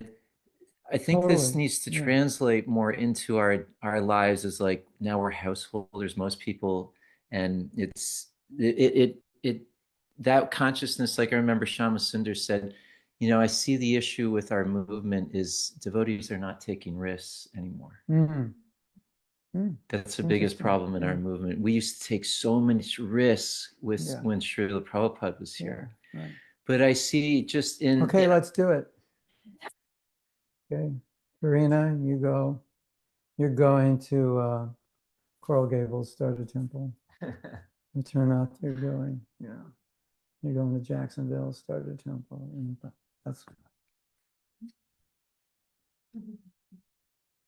I think this Totally, needs to yeah. translate more into our lives as like now we're householders, most people, and it that consciousness, like I remember Shama Sundar said, I see the issue with our movement is devotees are not taking risks anymore. Mm. That's the biggest Interesting. problem in our Yeah. movement. We used to take so many risks with Yeah. when Srila Prabhupada was Yeah, here. right. But I see just in Okay, let's do it. Okay, Karina, you go. You're going to Coral Gables, start a temple. You turn out you're going. Yeah, you're going to Jacksonville, start a temple, and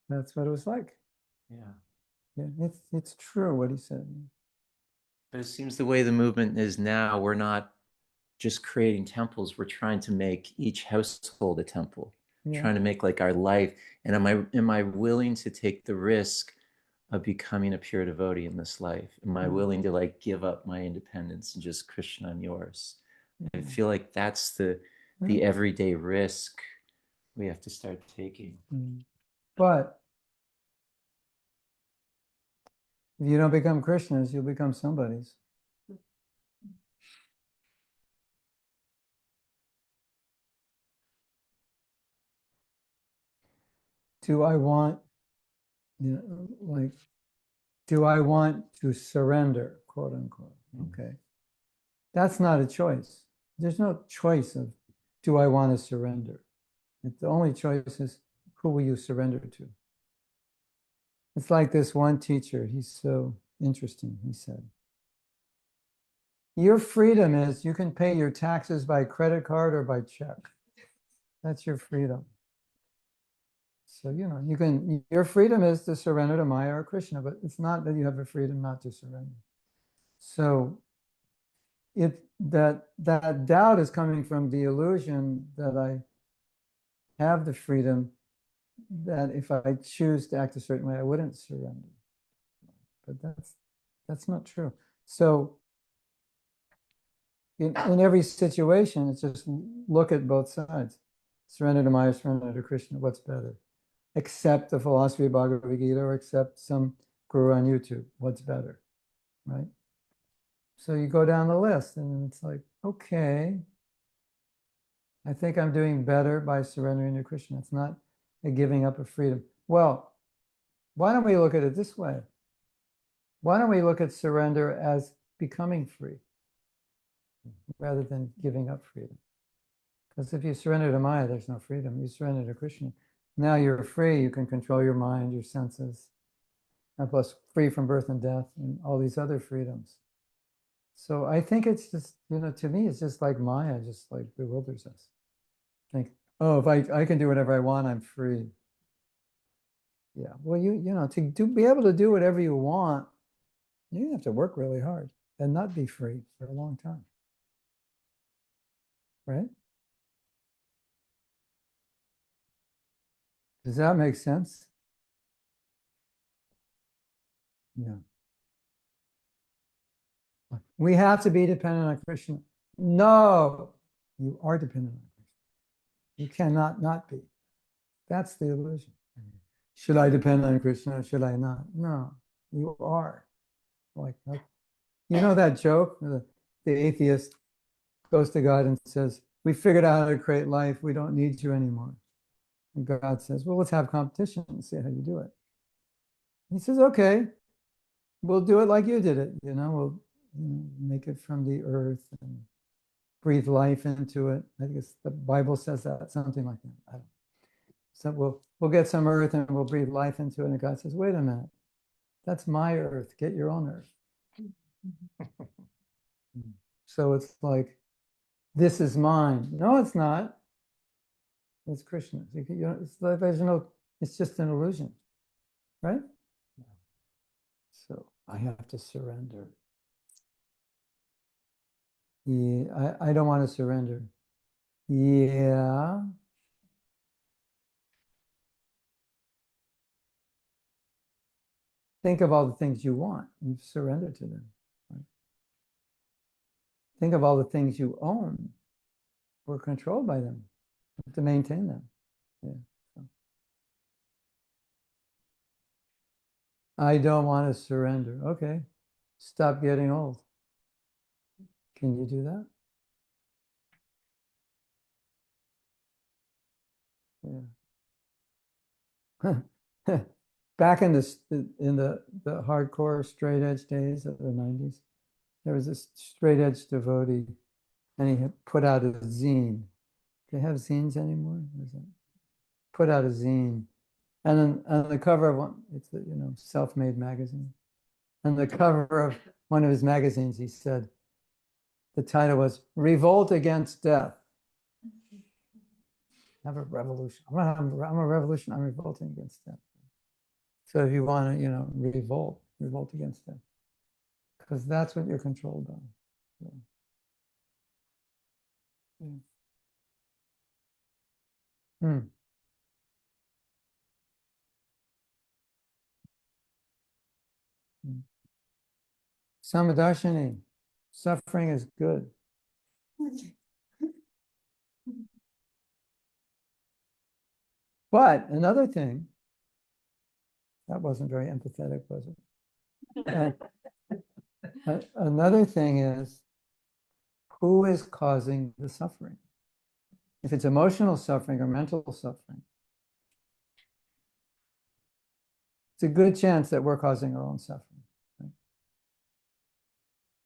that's what it was like. yeah. Yeah, it's true what he said. But it seems the way the movement is now, we're not just creating temples, we're trying to make each household a temple, Yeah. trying to make like our life. And am I willing to take the risk of becoming a pure devotee in this life? Am I willing to like give up my independence and just Krishna, I'm yours? I feel like that's the everyday risk we have to start taking. But if you don't become Krishnas, you'll become somebody's. Do I want, like, do I want to surrender, quote unquote? Okay. That's not a choice. There's no choice of, do I want to surrender? The only choice is, who will you surrender to? It's like this one teacher, he's so interesting. He said, your freedom is you can pay your taxes by credit card or by check. That's your freedom. So, your freedom is to surrender to Maya or Krishna, but it's not that you have a freedom not to surrender. So that doubt is coming from the illusion that I have the freedom, that if I choose to act a certain way, I wouldn't surrender. But that's not true. So in every situation, it's just look at both sides. Surrender to Maya, surrender to Krishna, what's better? Accept the philosophy of Bhagavad Gita or accept some guru on YouTube, what's better, right? So you go down the list and it's like, okay, I think I'm doing better by surrendering to Krishna. It's not a giving up of freedom. Well, why don't we look at it this way? Why don't we look at surrender as becoming free rather than giving up freedom? Because if you surrender to Maya, there's no freedom. You surrender to Krishna. Now you're free. You can control your mind, your senses, and plus free from birth and death and all these other freedoms. So I think it's just, to me, it's just like Maya, just like bewilders us. Think, oh, if I can do whatever I want, I'm free. Yeah, well, to be able to do whatever you want, you have to work really hard and not be free for a long time. Right? Does that make sense? Yeah. We have to be dependent on Krishna. No, you are dependent on Krishna. You cannot not be. That's the illusion. Should I depend on Krishna? Should I not? No, you are. Like that joke? The atheist goes to God and says, we figured out how to create life. We don't need you anymore. And God says, well, let's have competition and see how you do it. He says, okay, we'll do it like you did it. We'll make it from the earth and breathe life into it. I think the Bible says that, something like that. I don't know. So we'll get some earth and we'll breathe life into it. And God says, wait a minute, that's my earth. Get your own earth. So it's like, this is mine. No, it's not. It's Krishna's. It's just an illusion, right? So I have to surrender. Yeah, I don't want to surrender. Yeah. Think of all the things you want. You've surrendered to them. Right? Think of all the things you own. We're controlled by them. We have to maintain them. Yeah. So I don't want to surrender. Okay. Stop getting old. Can you do that? Yeah. Back in the hardcore straight edge days of the 90s, there was this straight edge devotee, and he had put out a zine. Do they have zines anymore? Put out a zine, and then on the cover of one, it's a, self-made magazine. On the cover of one of his magazines, he said, the title was "Revolt Against Death." Have a revolution. I'm a revolution. I'm revolting against death. So if you want to, revolt against death, because that's what you're controlled by. So, yeah. Hmm. Samadarshini, suffering is good. But another thing, that wasn't very empathetic, was it? Another thing is, who is causing the suffering? If it's emotional suffering or mental suffering, it's a good chance that we're causing our own suffering. Right?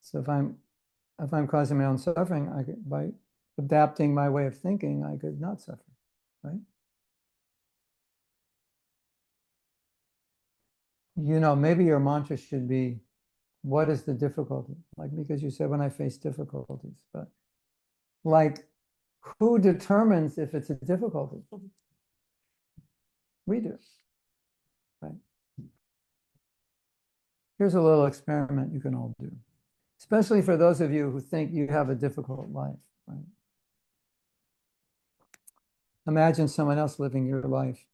So if I'm causing my own suffering, I could, by adapting my way of thinking, I could not suffer, right? Maybe your mantra should be, what is the difficulty? Like, because you said, when I face difficulties, but like, who determines if it's a difficulty? We do, right? Here's a little experiment you can all do, especially for those of you who think you have a difficult life, right? Imagine someone else living your life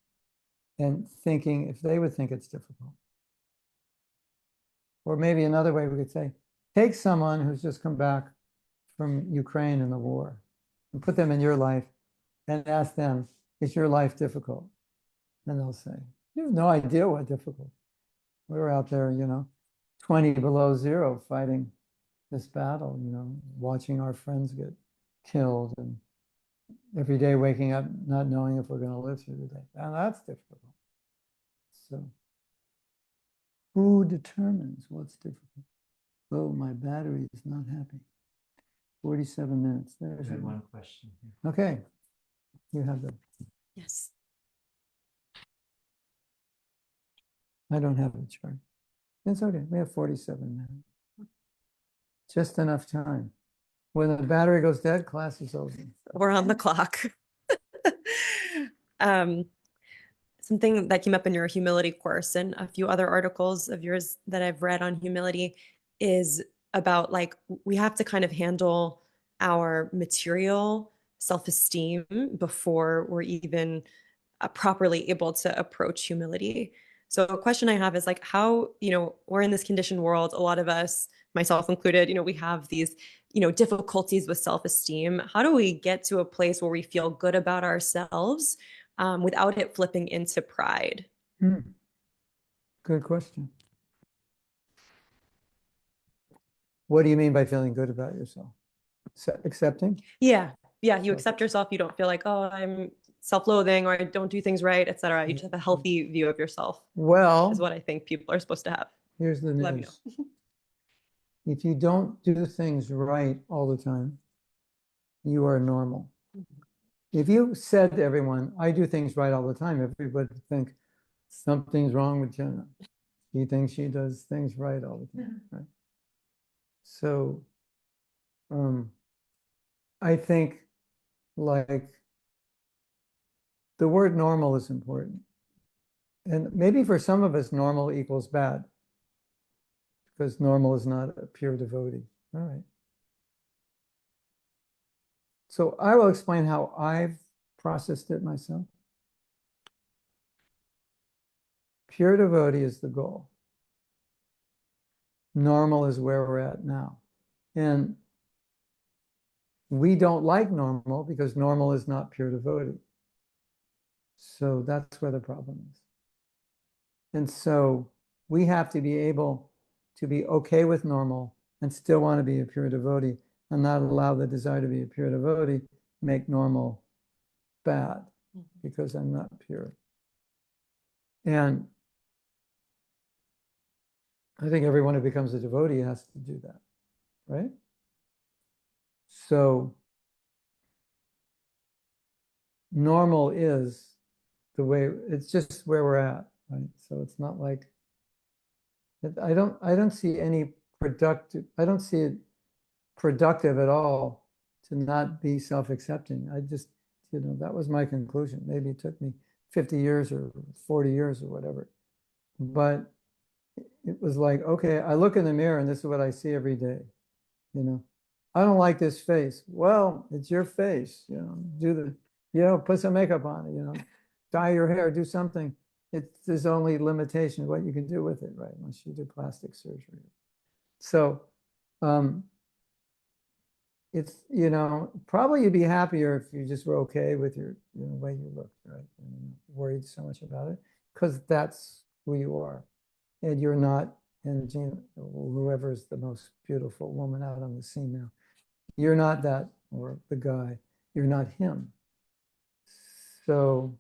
and thinking if they would think it's difficult. Or maybe another way we could say, take someone who's just come back from Ukraine and the war and put them in your life and ask them, is your life difficult? And they'll say, you have no idea what difficult. We were out there, 20 below zero fighting this battle, watching our friends get killed and every day waking up not knowing if we're going to live through the day. And that's difficult. So who determines what's difficult? Oh, my battery is not happy. 47 minutes. There's one question here. Okay. You have the, Yes. I don't have the chart. It's okay. We have 47 minutes. Just enough time. When the battery goes dead, class is over. We're on the clock. Something that came up in your humility course and a few other articles of yours that I've read on humility is about like we have to kind of handle our material self-esteem before we're even properly able to approach humility. So a question I have is like how, we're in this conditioned world, a lot of us, myself included, we have these, difficulties with self-esteem. How do we get to a place where we feel good about ourselves without it flipping into pride? Good question. What do you mean by feeling good about yourself? Accepting? Yeah. You accept yourself. You don't feel like, oh, I'm self-loathing or I don't do things right, etc. You just have a healthy view of yourself. Well, Is what I think people are supposed to have. here's the Let me news. If you don't do things right all the time, you are normal. If you said to everyone, I do things right all the time, everybody would think something's wrong with Jenna. She thinks she does things right all the time, right? So I think like the word normal is important. And maybe for some of us, normal equals bad, because normal is not a pure devotee. All right. So I will explain how I've processed it myself. Pure devotee is the goal. Normal is where we're at now. And we don't like normal because normal is not pure devotee. So that's where the problem is. And so we have to be able to be okay with normal and still want to be a pure devotee, and not allow the desire to be a pure devotee make normal bad because I'm not pure. And I think everyone who becomes a devotee has to do that, right? So normal is the way, it's just where we're at, right? So it's not like, I don't see any productive, I don't see it productive at all to not be self-accepting. I just, that was my conclusion. Maybe it took me 50 years or 40 years or whatever. But it was like, okay, I look in the mirror and this is what I see every day. I don't like this face. Well, it's your face, put some makeup on it, dye your hair, do something. There's only limitation what you can do with it, right? Unless you do plastic surgery. So, it's, probably you'd be happier if you just were okay with your, way you look, right? And worried so much about it, because that's who you are. And you're not, and whoever's the most beautiful woman out on the scene now, you're not that, or the guy, you're not him. So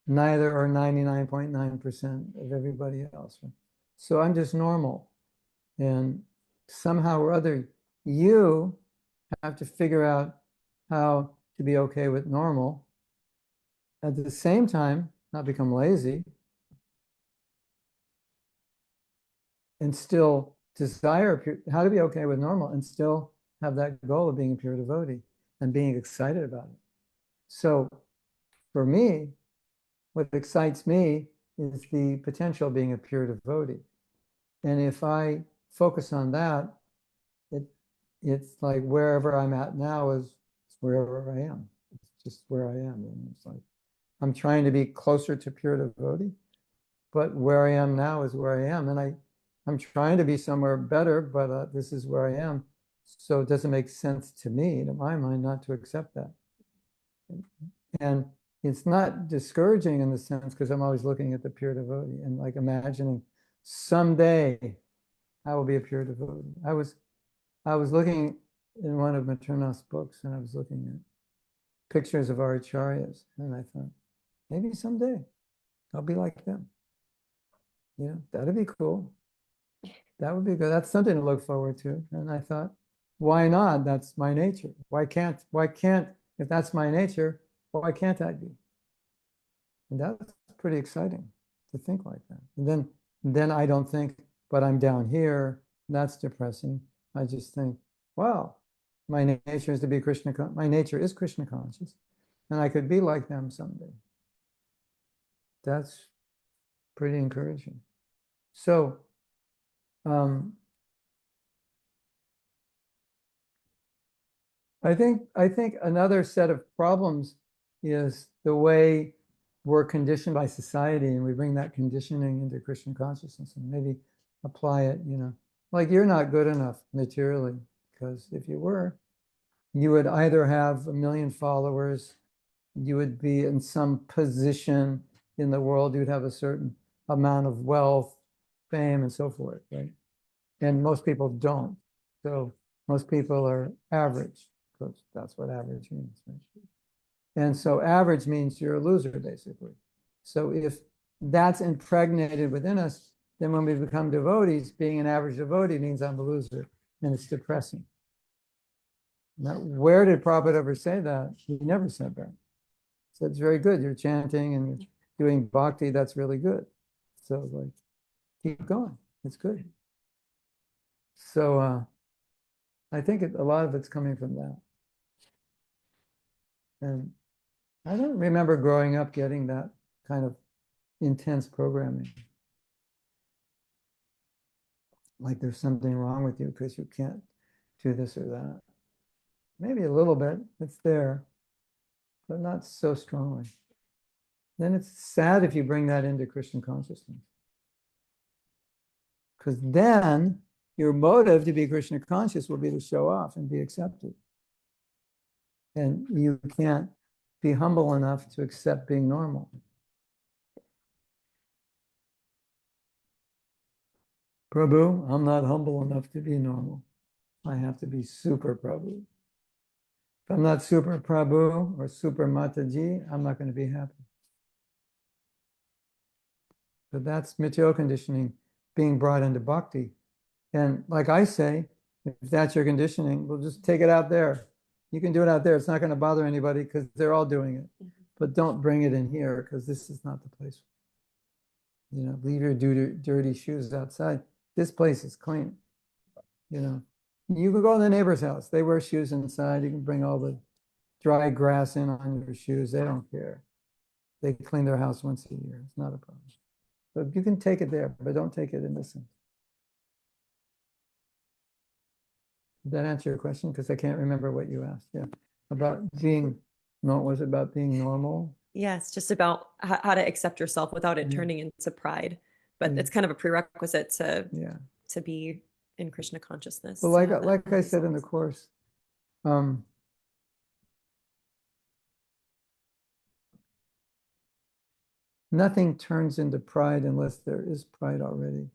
neither are 99.9% of everybody else. Right? So I'm just normal. And somehow or other, you have to figure out how to be okay with normal. At the same time, not become lazy. And still desire how to be okay with normal and still have that goal of being a pure devotee and being excited about it. So for me, what excites me is the potential of being a pure devotee. And if I focus on that, it's like wherever I'm at now is wherever I am. It's just where I am. And it's like, I'm trying to be closer to pure devotee, but where I am now is where I am. And I'm trying to be somewhere better, but this is where I am. So it doesn't make sense to me, to my mind, not to accept that. And it's not discouraging in the sense, because I'm always looking at the pure devotee and like imagining someday I will be a pure devotee. I was looking in one of Materna's books, and I was looking at pictures of our acharyas, and I thought, maybe someday I'll be like them. That'd be cool. That would be good. That's something to look forward to. And I thought, why not? That's my nature. Why can't, if that's my nature, why can't I be? And that's pretty exciting to think like that. And then I don't think, but I'm down here. That's depressing. I just think, wow, my nature is to be Krishna. My nature is Krishna conscious, and I could be like them someday. That's pretty encouraging. So, I think another set of problems is the way we're conditioned by society, and we bring that conditioning into Christian consciousness and maybe apply it, like you're not good enough materially, because if you were, you would either have 1 million followers, you would be in some position in the world, you'd have a certain amount of wealth, fame, and so forth, right? And most people don't. So most people are average, because that's what average means, right? And so average means you're a loser, basically. So if that's impregnated within us, then when we become devotees, being an average devotee means I'm a loser, and it's depressing. Now, where did Prabhupada ever say that? He never said that. He said, it's very good. You're chanting and you're doing bhakti. That's really good. So like, keep going. It's good. So I think a lot of it's coming from that. And I don't remember growing up getting that kind of intense programming. Like there's something wrong with you because you can't do this or that. Maybe a little bit, it's there, but not so strongly. Then it's sad if you bring that into Christian consciousness. Because then your motive to be Krishna conscious will be to show off and be accepted. And you can't be humble enough to accept being normal. Prabhu, I'm not humble enough to be normal. I have to be super Prabhu. If I'm not super Prabhu or super Mataji, I'm not going to be happy. But that's material conditioning being brought into bhakti. And like I say, if that's your conditioning, we'll just take it out there. You can do it out there. It's not going to bother anybody because they're all doing it. But don't bring it in here because this is not the place. You know, leave your dirty shoes outside. This place is clean. You know, you can go to the neighbor's house. They wear shoes inside. You can bring all the dry grass in on your shoes. They don't care. They clean their house once a year. It's not a problem. But you can take it there, but don't take it in this sense. Did that answer your question? Because I can't remember what you asked. Yeah. About being, no, was it about being normal? Yes, just about how to accept yourself without it Yeah. turning into pride. But Yeah. it's kind of a prerequisite Yeah. to be in Krishna consciousness. But to like, have that like I said in the results. course, nothing turns into pride unless there is pride already.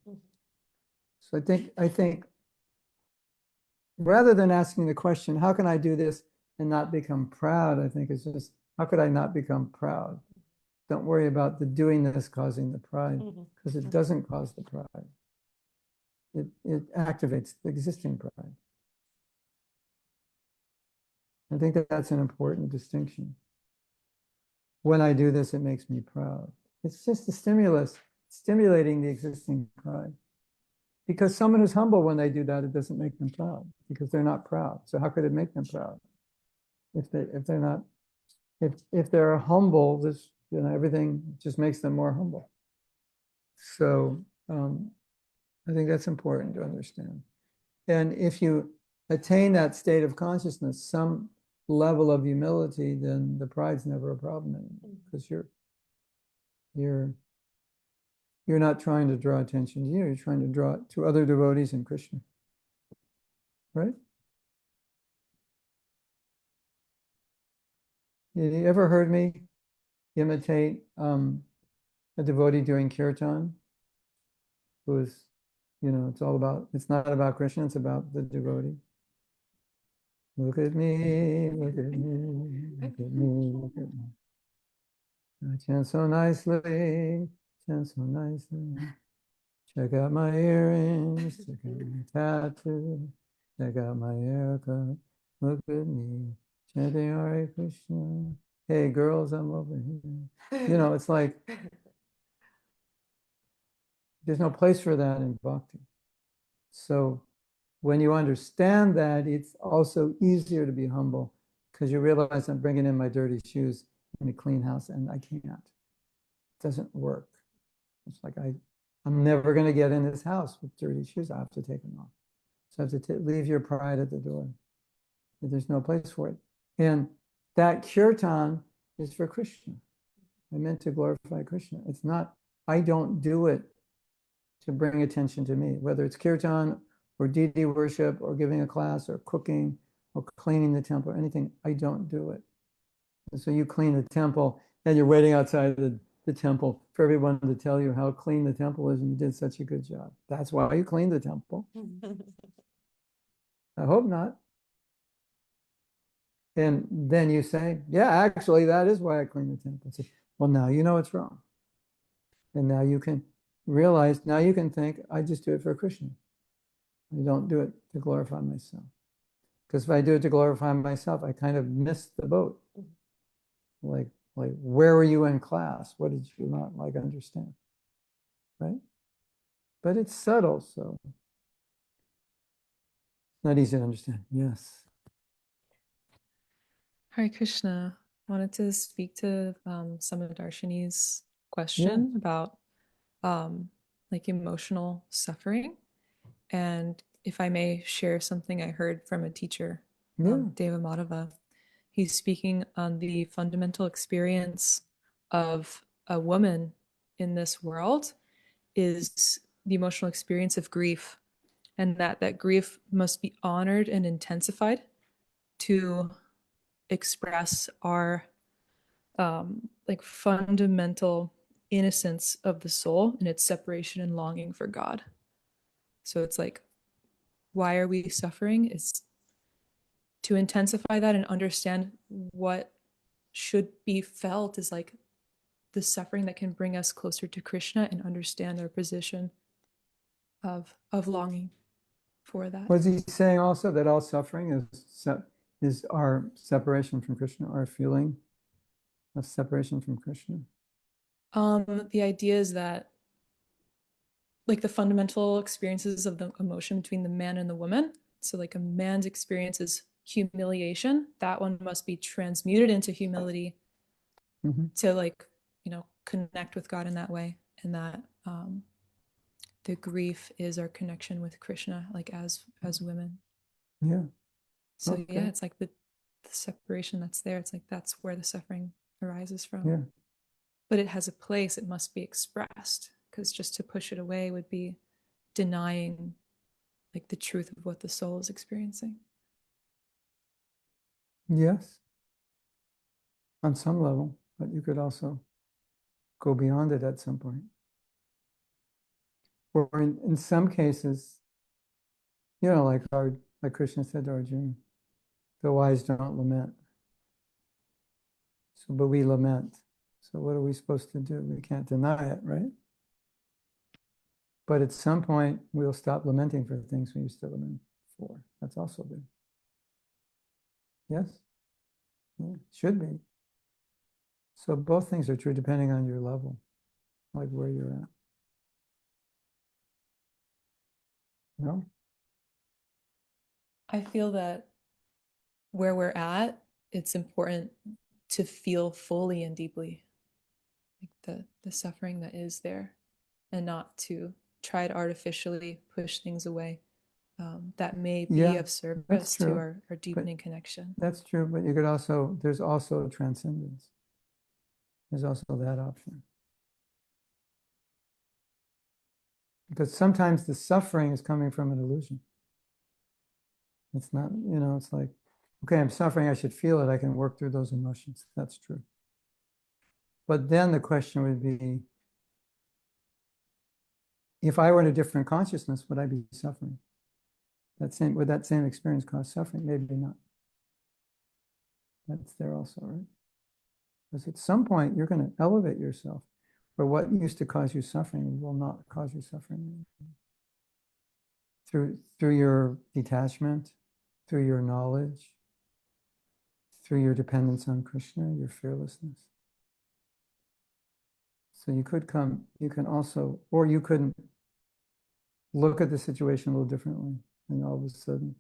So I think rather than asking the question, how can I do this and not become proud? I think it's just, how could I not become proud? Don't worry about the doing this causing the pride, because it doesn't cause the pride. It activates the existing pride. I think that that's an important distinction. When I do this, it makes me proud. It's just a stimulus, stimulating the existing pride. Because someone who's humble, when they do that, it doesn't make them proud because they're not proud. So how could it make them proud if they're not, if they're humble, this, you know, everything just makes them more humble. So I think that's important to understand. And if you attain that state of consciousness, some level of humility, then the pride's never a problem anymore because you're not trying to draw attention to you, you're trying to draw it to other devotees in Krishna. Right? Have you ever heard me imitate a devotee doing kirtan? Who's, you know, it's not about Krishna, it's about the devotee. Look at me, look at me, look at me, look at me. I chant so nicely, chant so nicely. Check out my earrings, check out my tattoo, check out my haircut. Look at me, chanting Hare Krishna. Hey girls, I'm over here. You know, it's like there's no place for that in bhakti. So when you understand that, it's also easier to be humble because you realize I'm bringing in my dirty shoes in a clean house and I can't. It doesn't work. It's like I'm never going to get in this house with dirty shoes. I have to take them off. So I have to leave your pride at the door. There's no place for it. And that kirtan is for Krishna. I meant to glorify Krishna. It's not, I don't do it to bring attention to me, whether it's kirtan or deity worship or giving a class or cooking or cleaning the temple or anything. I don't do it. And so you clean the temple and you're waiting outside the temple for everyone to tell you how clean the temple is and you did such a good job. That's why you cleaned the temple. I hope not. And then you say, yeah, actually, that is why I cleaned the temple. Say, well, now you know it's wrong. And now you can realize, now you can think, I just do it for Krishna. I don't do it to glorify myself. Because if I do it to glorify myself, I kind of miss the boat. Like where were you in class? What did you not understand? Right? But it's subtle, so not easy to understand. Yes. Hare Krishna. Wanted to speak to some of Darshini's question about emotional suffering. And if I may share something I heard from a teacher, Deva Madhava. He's speaking on the fundamental experience of a woman in this world is the emotional experience of grief, and that grief must be honored and intensified to express our fundamental innocence of the soul and its separation and longing for God. So it's like, why are we suffering? Is to intensify that and understand what should be felt is like the suffering that can bring us closer to Krishna and understand our position of longing for that. Was he saying also that all suffering is our separation from Krishna, our feeling of separation from Krishna? The idea is that like the fundamental experiences of the emotion between the man and the woman. So like a man's experience is humiliation. That one must be transmuted into humility to like, you know, connect with God in that way. And that the grief is our connection with Krishna, like as women. Yeah. So Okay. yeah, it's like the separation that's there. It's like that's where the suffering arises from. Yeah. But it has a place. It must be expressed, because just to push it away would be denying like the truth of what the soul is experiencing. Yes. On some level, but you could also go beyond it at some point. Or in some cases, you know, like Krishna said to Arjuna, the wise don't lament. So, but we lament. So what are we supposed to do? We can't deny it, right? But at some point, we'll stop lamenting for things we used to lament for. That's also good. Yes? Yeah, should be. So both things are true depending on your level, like where you're at. No? I feel that where we're at, it's important to feel fully and deeply like the suffering that is there, and not to try to artificially push things away that may be Yeah, of that's service to true. our deepening connection. That's true, but you could also, there's also transcendence. There's also that option. Because sometimes the suffering is coming from an illusion. It's not, you know, it's like, okay, I'm suffering, I should feel it, I can work through those emotions. That's true. But then the question would be, if I were in a different consciousness, would I be suffering? Would that same experience cause suffering? Maybe not. That's there also, right? Because at some point you're going to elevate yourself, where what used to cause you suffering will not cause you suffering. Through your detachment, through your knowledge, through your dependence on Krishna, your fearlessness. So you can also, or you could look at the situation a little differently, and all of a sudden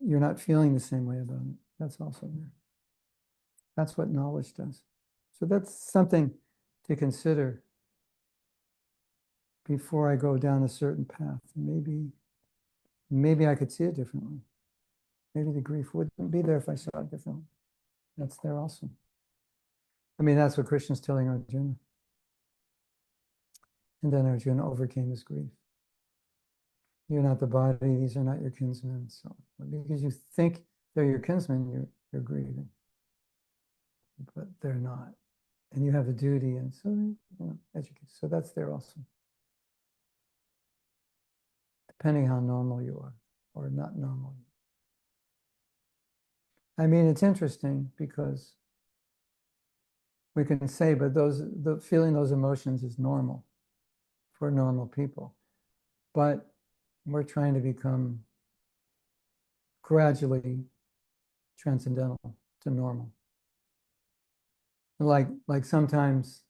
you're not feeling the same way about it. That's also there. That's what knowledge does. So that's something to consider before I go down a certain path. Maybe I could see it differently. Maybe the grief wouldn't be there if I saw it differently. That's there also. I mean, that's what Krishna's telling Arjuna. And then Arjuna overcame his grief. You're not the body, these are not your kinsmen. So because you think they're your kinsmen, you're grieving. But they're not. And you have a duty, and so, you know, educate. So that's there also. Depending how normal you are or not normal. I mean, it's interesting because we can say, but feeling those emotions is normal for normal people. But we're trying to become gradually transcendental to normal. Like sometimes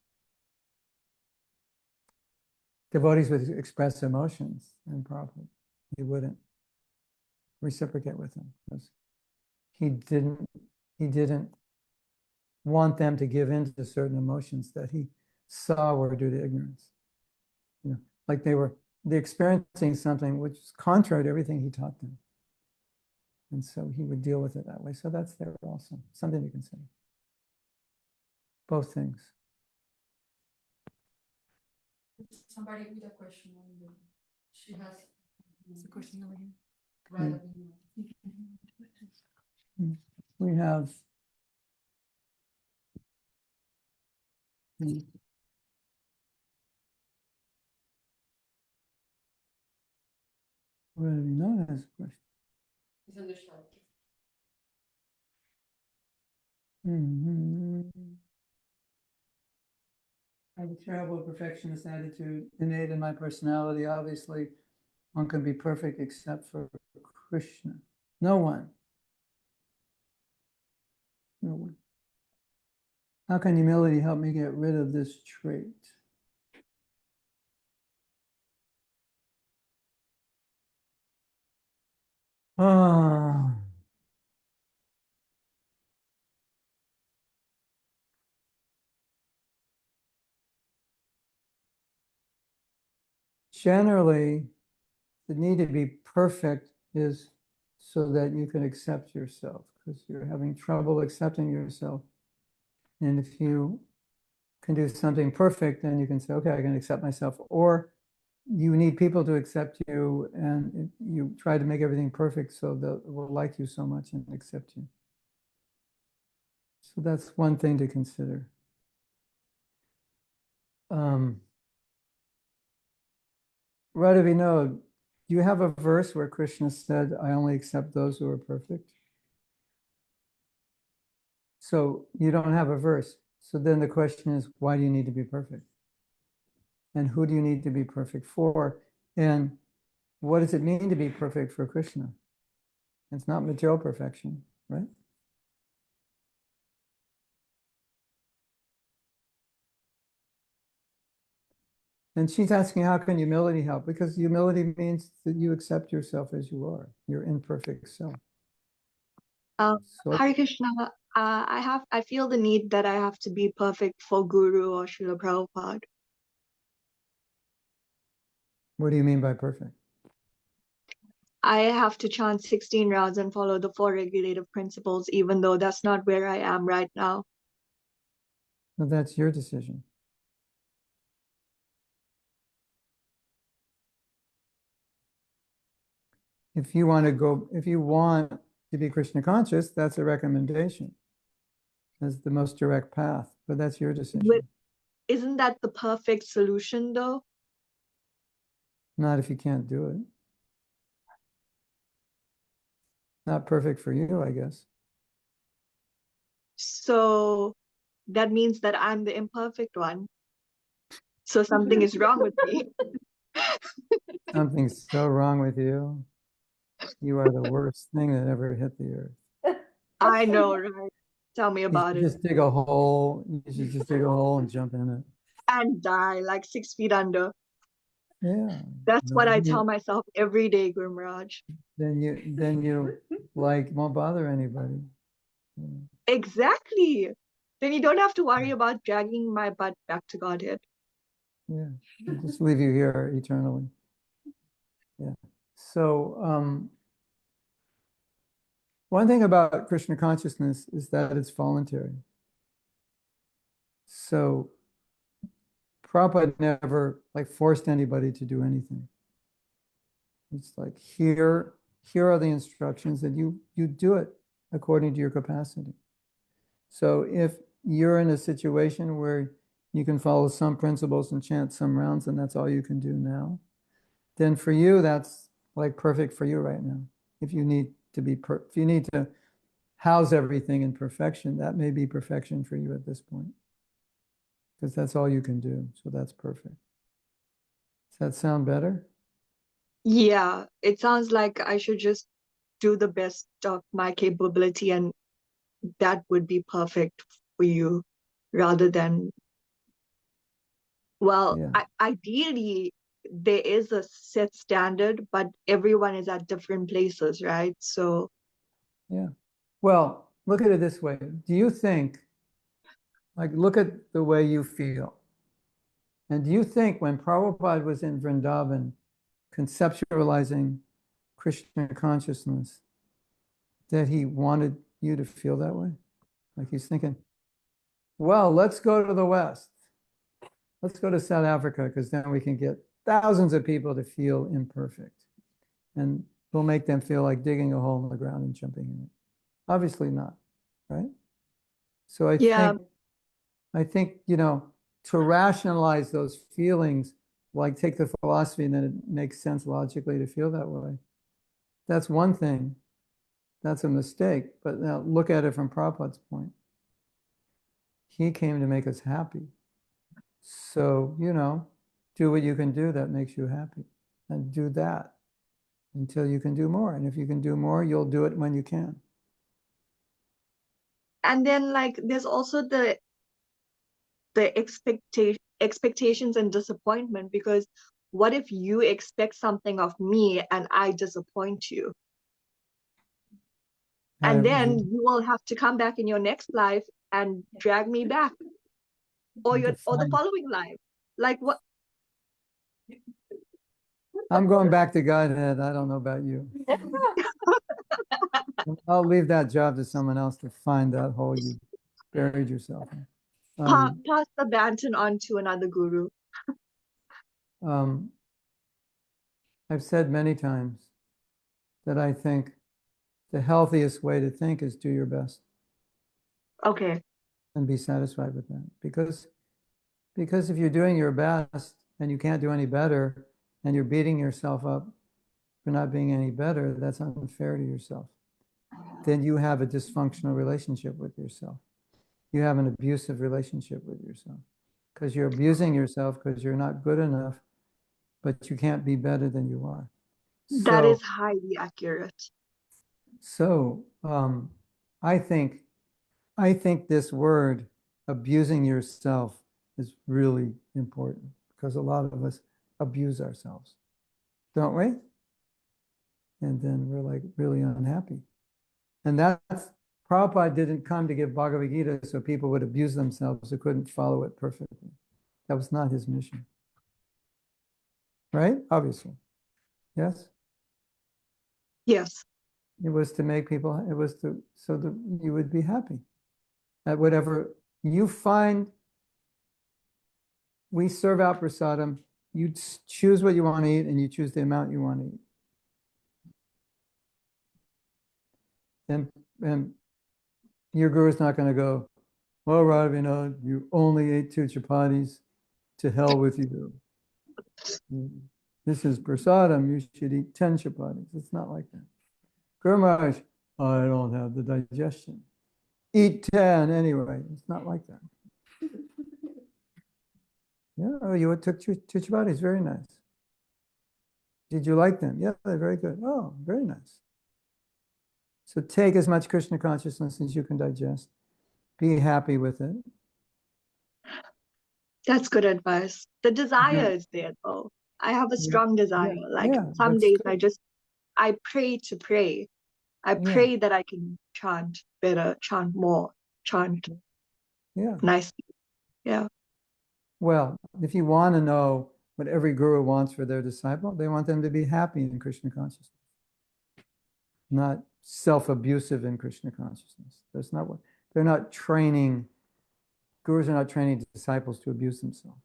devotees would express emotions improperly. He wouldn't reciprocate with them because he didn't want them to give in to certain emotions that he saw were due to ignorance. You know, like they're experiencing something which is contrary to everything he taught them. And so he would deal with it that way. So that's there also, something to consider. Both things. Somebody with a question on the, she has. There's a question over here. Right. We have What do you know as a question? It's in the short. Mhm. I have a terrible perfectionist attitude innate in my personality. Obviously, one can be perfect except for Krishna. No one. No one. How can humility help me get rid of this trait? Ah. Generally, the need to be perfect is so that you can accept yourself, because you're having trouble accepting yourself. And if you can do something perfect, then you can say, okay, I can accept myself. Or you need people to accept you, and you try to make everything perfect so they will like you so much and accept you. So that's one thing to consider. Radha Vinod, do you have a verse where Krishna said, I only accept those who are perfect? So you don't have a verse. So then the question is, why do you need to be perfect? And who do you need to be perfect for? And what does it mean to be perfect for Krishna? It's not material perfection, right? And she's asking, how can humility help? Because humility means that you accept yourself as you are, your imperfect self. So Hare Krishna, I feel the need that I have to be perfect for Guru or Srila Prabhupada. what do you mean by perfect? I have to chant 16 rounds and follow the 4 regulative principles, even though that's not where I am right now. Well, that's your decision. If you want to be Krishna conscious, that's a recommendation. That's the most direct path, but that's your decision. But isn't that the perfect solution, though? Not if you can't do it. Not perfect for you, I guess. So that means that I'm the imperfect one. So something is wrong with me. Something's so wrong with you. You are the worst thing that ever hit the earth. I know, right? Tell me You about should it. just dig a hole. You should just dig a hole and jump in it. And die like 6 feet under. Yeah. That's what I Then tell you, myself every day, Guru Maharaj. then you like won't bother anybody. Yeah. Exactly. Then you don't have to worry about dragging my butt back to Godhead. Yeah. They'll just leave you here eternally. Yeah. So one thing about Krishna consciousness is that it's voluntary. So Prabhupada never like forced anybody to do anything. It's like here are the instructions, and you do it according to your capacity. So if you're in a situation where you can follow some principles and chant some rounds, and that's all you can do now, then for you that's like perfect for you right now. If you need to if you need to house everything in perfection, that may be perfection for you at this point, because that's all you can do. So that's perfect. Does that sound better? Yeah, it sounds like I should just do the best of my capability, and that would be perfect for you rather than, well, Yeah. ideally, there is a set standard, but everyone is at different places, right? So, Yeah. Well, look at it this way. Do you think, like, look at the way you feel. And do you think when Prabhupada was in Vrindavan conceptualizing Krishna consciousness, that he wanted you to feel that way? Like he's thinking, well, let's go to the West. Let's go to South Africa, because then we can get thousands of people to feel imperfect. And we'll make them feel like digging a hole in the ground and jumping in it. Obviously not, right? So yeah, I think, to rationalize those feelings like take the philosophy and then it makes sense logically to feel that way. That's one thing. That's a mistake. But now look at it from Prabhupada's point. He came to make us happy. So, you know, do what you can do that makes you happy. And do that until you can do more. And if you can do more, you'll do it when you can. And then like there's also the expectations and disappointment, because what if you expect something of me and I disappoint you? And then you will have to come back in your next life and drag me back, or the following life. Like what? I'm going back to Godhead. I don't know about you. I'll leave that job to someone else to find that hole you buried yourself in. Pass the baton on to another guru. I've said many times that I think the healthiest way to think is do your best. Okay. And be satisfied with that. Because if you're doing your best and you can't do any better and you're beating yourself up for not being any better, that's unfair to yourself. Then you have a dysfunctional relationship with yourself. You have an abusive relationship with yourself. Because you're abusing yourself because you're not good enough, but you can't be better than you are. That is highly accurate. So I think this word, abusing yourself, is really important because a lot of us abuse ourselves, don't we? And then we're like really unhappy. And that's, Prabhupada didn't come to give Bhagavad Gita so people would abuse themselves who couldn't follow it perfectly. That was not his mission. Right? Obviously. Yes? Yes. It was to make people, it was to, so that you would be happy at whatever you find. We serve out prasadam. You choose what you want to eat and you choose the amount you want to eat. And your guru is not going to go, well, Ravina, you only ate 2 chapatis, to hell with you. This is prasadam, you should eat 10 chapatis. It's not like that. Guru Maharaj, I don't have the digestion. Eat 10 anyway. It's not like that. Yeah, oh, you took 2 chapatis, very nice. Did you like them? Yeah, they're very good. Oh, very nice. So take as much Krishna consciousness as you can digest. Be happy with it. That's good advice. The desire is there though. I have a strong desire. Like some days good. I pray to pray. I pray that I can chant better, chant more, chant nicely. Yeah. Well, if you want to know what every guru wants for their disciple, they want them to be happy in Krishna consciousness, not self-abusive in Krishna consciousness. That's not what they're not training. Gurus are not training disciples to abuse themselves.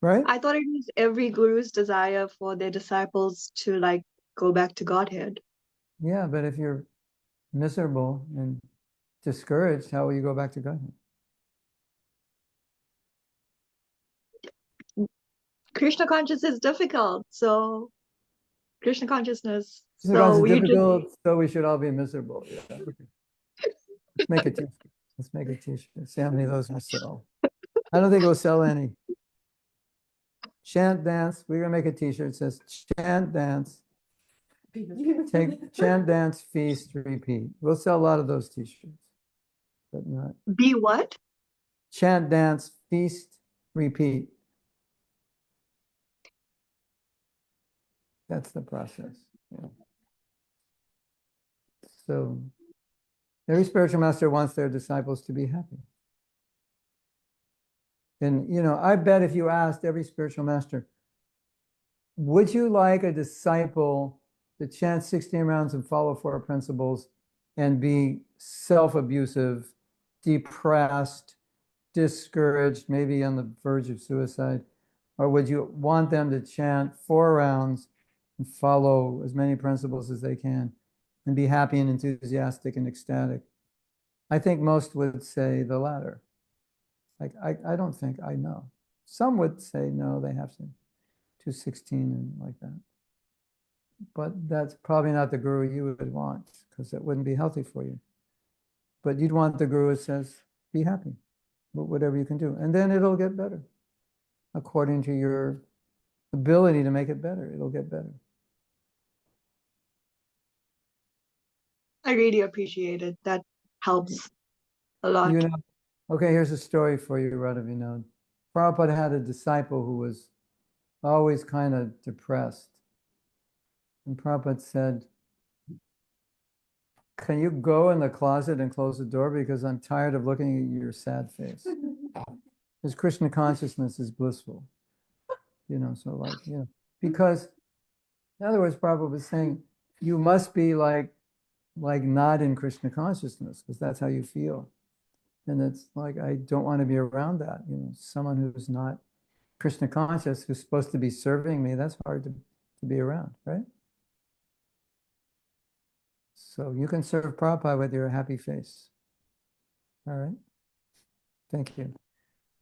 Right? I thought it was every guru's desire for their disciples to like go back to Godhead. Yeah, but if you're miserable and discouraged, how will you go back to Godhead? Krishna consciousness is difficult, so Krishna consciousness. So difficult, so we should all be miserable. Yeah. Let's make a t-shirt. Let's make a t-shirt. See how many of those will sell. I don't think we'll sell any. Chant dance. We're gonna make a t-shirt that says chant dance. Take chant dance, feast, repeat. We'll sell a lot of those t-shirts, but not. Be what? Chant dance, feast, repeat. That's the process. Yeah. So every spiritual master wants their disciples to be happy. And, you know, I bet if you asked every spiritual master, would you like a disciple to chant 16 rounds and follow 4 principles and be self-abusive, depressed, discouraged, maybe on the verge of suicide? Or would you want them to chant 4 rounds and follow as many principles as they can and be happy and enthusiastic and ecstatic? I think most would say the latter. Like, I don't think I know. Some would say no, they have to 216 and like that. But that's probably not the guru you would want, because it wouldn't be healthy for you. But you'd want the guru who says, be happy, but whatever you can do. And then it'll get better. According to your ability to make it better, it'll get better. I really appreciate it. That helps a lot. You know, okay, here's a story for you, Radha. Prabhupada had a disciple who was always kind of depressed. And Prabhupada said, can you go in the closet and close the door, because I'm tired of looking at your sad face. Because Krishna consciousness is blissful. So because in other words, Prabhupada was saying, you must be like not in Krishna consciousness, because that's how you feel. And it's like, I don't want to be around that. Someone who's not Krishna conscious, who's supposed to be serving me, that's hard to be around, right? So you can serve Prabhupada with your happy face. All right. Thank you.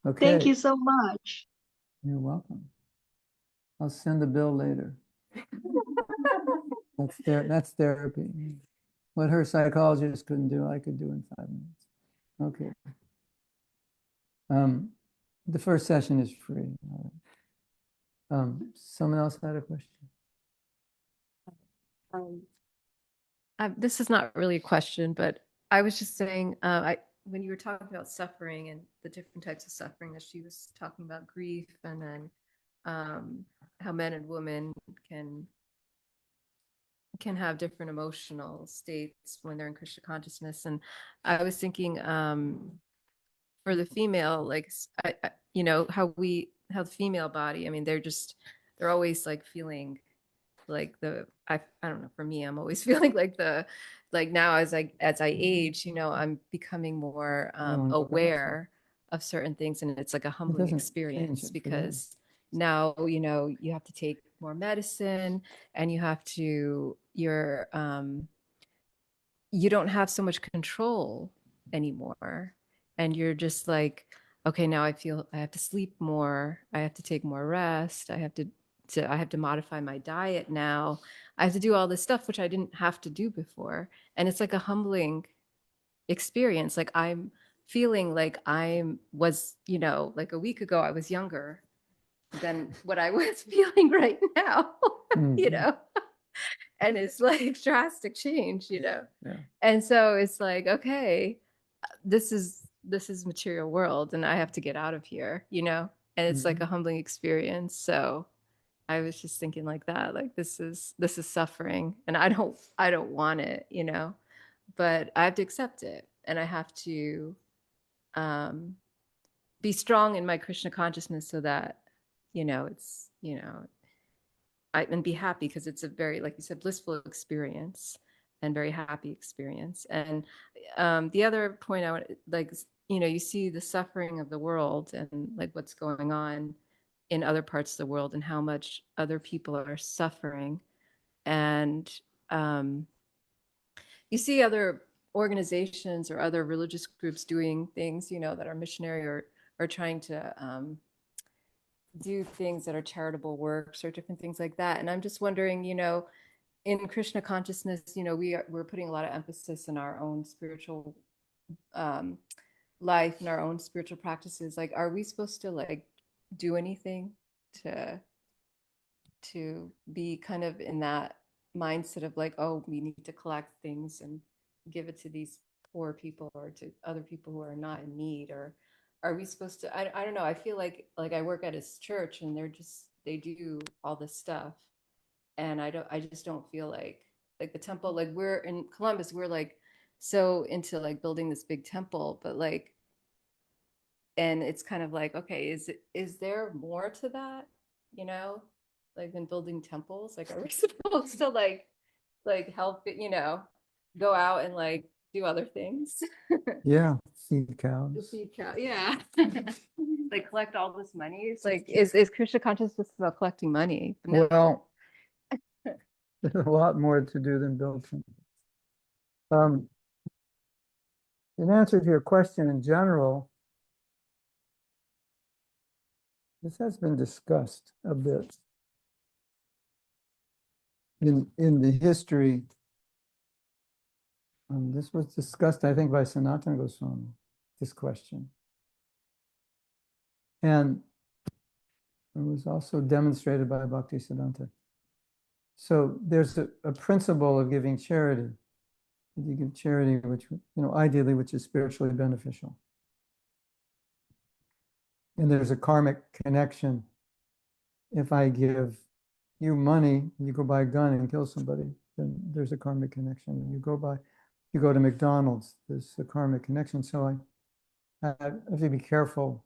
Okay. Thank you so much. You're welcome. I'll send the bill later. That's therapy. What her psychologist couldn't do, I could do in 5 minutes. Okay. The first session is free. All right. Someone else had a question? This is not really a question, but I was just saying, when you were talking about suffering and the different types of suffering, that she was talking about grief, and then how men and women can have different emotional states when they're in Krishna consciousness. And I was thinking, for the female, like, how the female body, I mean, they're always like feeling like I don't know, for me, I'm always feeling like now as I age, I'm becoming more aware of certain things, and it's like a humbling experience, because now, you have to take more medicine, and you don't have so much control anymore. And you're just like, okay, now I feel I have to sleep more. I have to take more rest. I have to modify my diet now. I have to do all this stuff, which I didn't have to do before. And it's like a humbling experience. Like, I'm feeling like like a week ago, I was younger than what I was feeling right now, and it's like drastic change, Yeah. And so it's like, okay, this is material world, and I have to get out of here, and it's like a humbling experience. So I was just thinking like that, like, this is suffering, and I don't want it, but I have to accept it, and I have to be strong in my Krishna consciousness, so that it's and be happy, because it's a very, like you said, blissful experience and very happy experience. And the other point I want, like, you see the suffering of the world, and like what's going on in other parts of the world, and how much other people are suffering. And you see other organizations or other religious groups doing things, that are missionary, or trying to do things that are charitable works or different things like that. And I'm just wondering, in Krishna consciousness, we're putting a lot of emphasis in our own spiritual life and our own spiritual practices. Like, are we supposed to like do anything to be kind of in that mindset of like, oh, we need to collect things and give it to these poor people or to other people who are not in need? Or are we supposed to, I don't know, I feel like I work at his church, and they do all this stuff, and I just don't feel like the temple, like, we're in Columbus, we're like so into like building this big temple, but like, and it's kind of like, okay, is there more to that, like, than building temples? Like, are we supposed to like help it, go out and like do other things? Yeah, feed cows. The feed cow, yeah. Like, collect all this money. It's like, is Krishna consciousness about collecting money? No. Well, there's a lot more to do than build temples. In answer to your question in general, This has been discussed a bit in the history. This was discussed, I think, by Sanatana Goswami, this question. And it was also demonstrated by Bhaktisiddhanta. So there's a principle of giving charity. You give charity, which, ideally, which is spiritually beneficial. And there's a karmic connection. If I give you money, you go buy a gun and kill somebody, then there's a karmic connection. You go to McDonald's, there's a karmic connection. So I have to be careful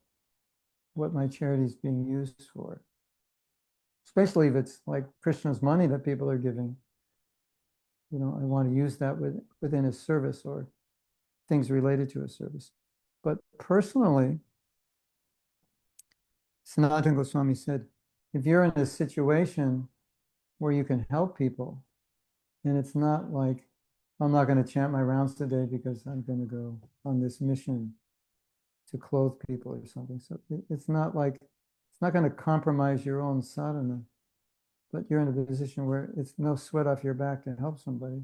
what my charity is being used for, especially if it's like Krishna's money that people are giving. I want to use that within his service or things related to his service. But personally, Sanatana Goswami said, if you're in a situation where you can help people, and it's not like, I'm not going to chant my rounds today because I'm going to go on this mission to clothe people or something. So it's not going to compromise your own sadhana, but you're in a position where it's no sweat off your back to help somebody,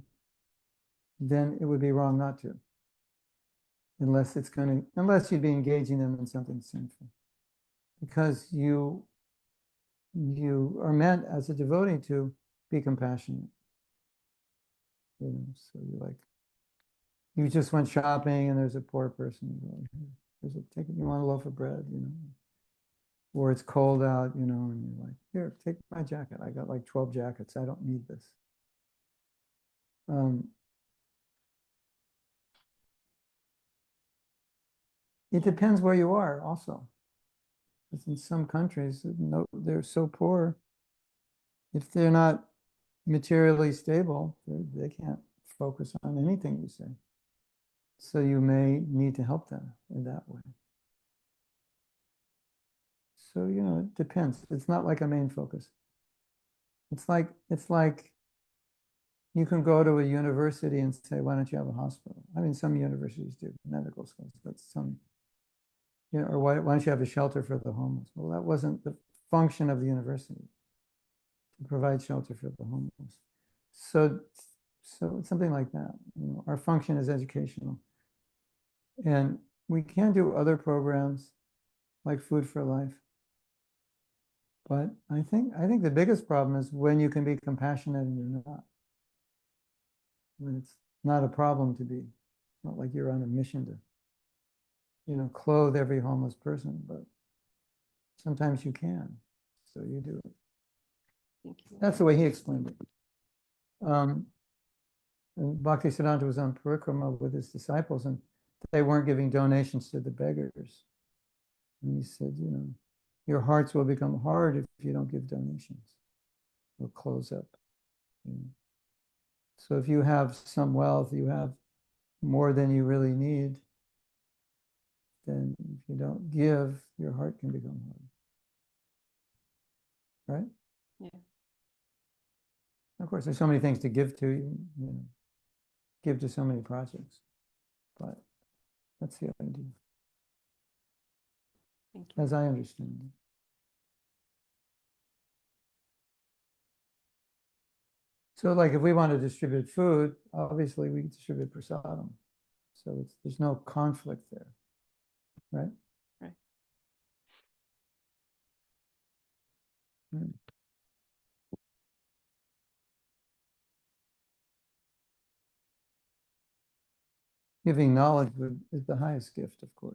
then it would be wrong not to. Unless you'd be engaging them in something sinful. Because you are meant as a devotee to be compassionate. So you just went shopping and there's a poor person. You want a loaf of bread, or it's cold out, and you're like, here, take my jacket. I got like 12 jackets. I don't need this. It depends where you are also. Because in some countries, they're so poor, if they're not materially stable, they can't focus on anything you say. So you may need to help them in that way. So, it depends. It's not like a main focus. It's like you can go to a university and say, why don't you have a hospital? I mean, some universities do, medical schools, but some, or why don't you have a shelter for the homeless? Well, that wasn't the function of the university, to provide shelter for the homeless. So it's something like that. Our function is educational. And we can do other programs like Food for Life. But I think the biggest problem is when you can be compassionate and you're not. When it's not a problem to be. It's not like you're on a mission to, clothe every homeless person, but sometimes you can. So you do it. Thank you. That's the way he explained it. Bhaktisiddhanta was on parikrama with his disciples, and they weren't giving donations to the beggars. And he said, your hearts will become hard if you don't give donations. They'll close up. So if you have some wealth, you have more than you really need, then if you don't give, your heart can become hard. Right? Yeah. Of course, there's so many things to give to, give to so many projects, but that's the idea. Thank you. As I understand it. So like if we want to distribute food, obviously we distribute prasadam. So there's no conflict there, right? Right. Giving knowledge is the highest gift, of course.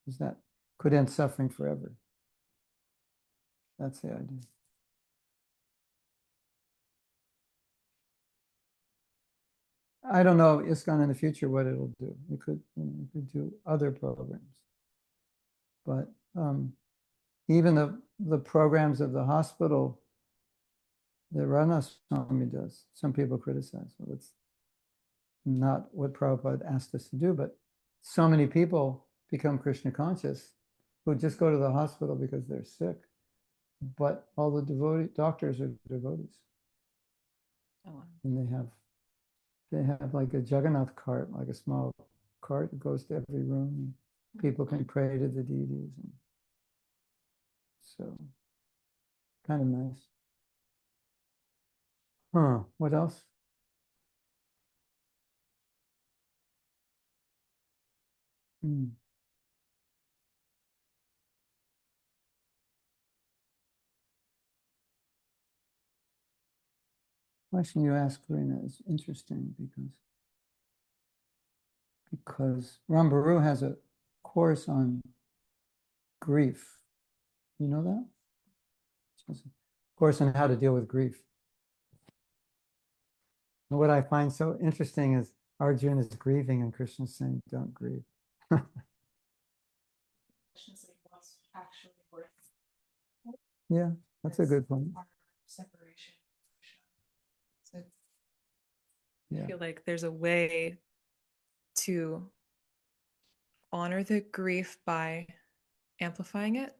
Because that could end suffering forever. That's the idea. I don't know ISKCON in the future what it'll do. It could do other programs, but even the programs of the hospital that Ranaswami does, some people criticize. Well, it's not what Prabhupada asked us to do, but so many people become Krishna conscious who just go to the hospital because they're sick, but all the doctors are devotees. Oh, wow. And they have like a Jagannath cart, like a small cart that goes to every room. And people can pray to the deities. And So kind of nice. Huh, what else? Hmm. Question you asked, Karina, is interesting because Rambaru has a course on grief. You know that? She has a course on how to deal with grief. And what I find so interesting is Arjuna is grieving and Krishna's saying, don't grieve. What's actually worth Yeah, that's a good point. our separation. So I Yeah. feel like there's a way to honor the grief by amplifying it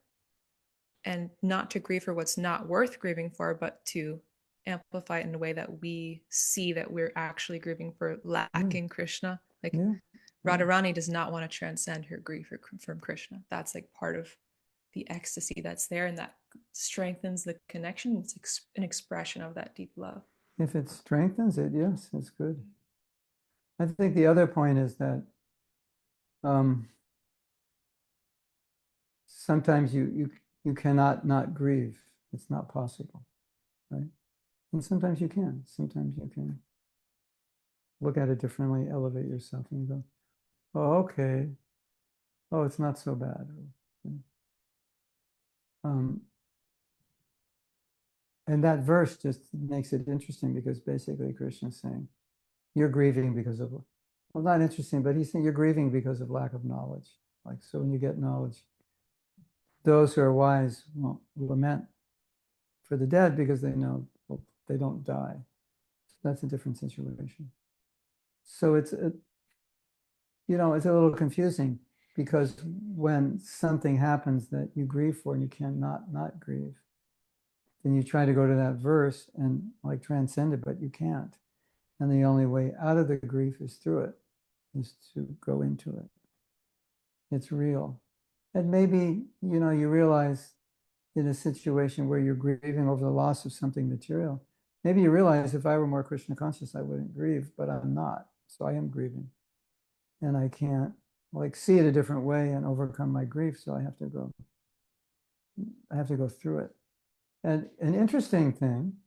and not to grieve for what's not worth grieving for, but to amplify it in a way that we see that we're actually grieving for lacking Krishna. Like Yeah. Radharani does not want to transcend her grief from Krishna. That's like part of the ecstasy that's there, and that strengthens the connection. It's an expression of that deep love. If it strengthens it, yes, it's good. I think the other point is that sometimes you cannot not grieve. It's not possible, right? And sometimes you can. Sometimes you can look at it differently, elevate yourself, and you go, "Oh, okay. Oh, it's not so bad." And that verse just makes it interesting because basically Krishna's saying, "You're grieving because of," well, not interesting, but he's saying you're grieving because of lack of knowledge. Like, so when you get knowledge, those who are wise won't lament for the dead because they know, well, they don't die. So that's a different situation. So it's a little confusing because when something happens that you grieve for and you cannot not grieve, then you try to go to that verse and like transcend it, but you can't. And the only way out of the grief is through it, is to go into it. It's real. And maybe, you realize in a situation where you're grieving over the loss of something material, maybe you realize if I were more Krishna conscious, I wouldn't grieve, but I'm not. So I am grieving. And I can't like see it a different way and overcome my grief. So I have to go through it. And an interesting thing,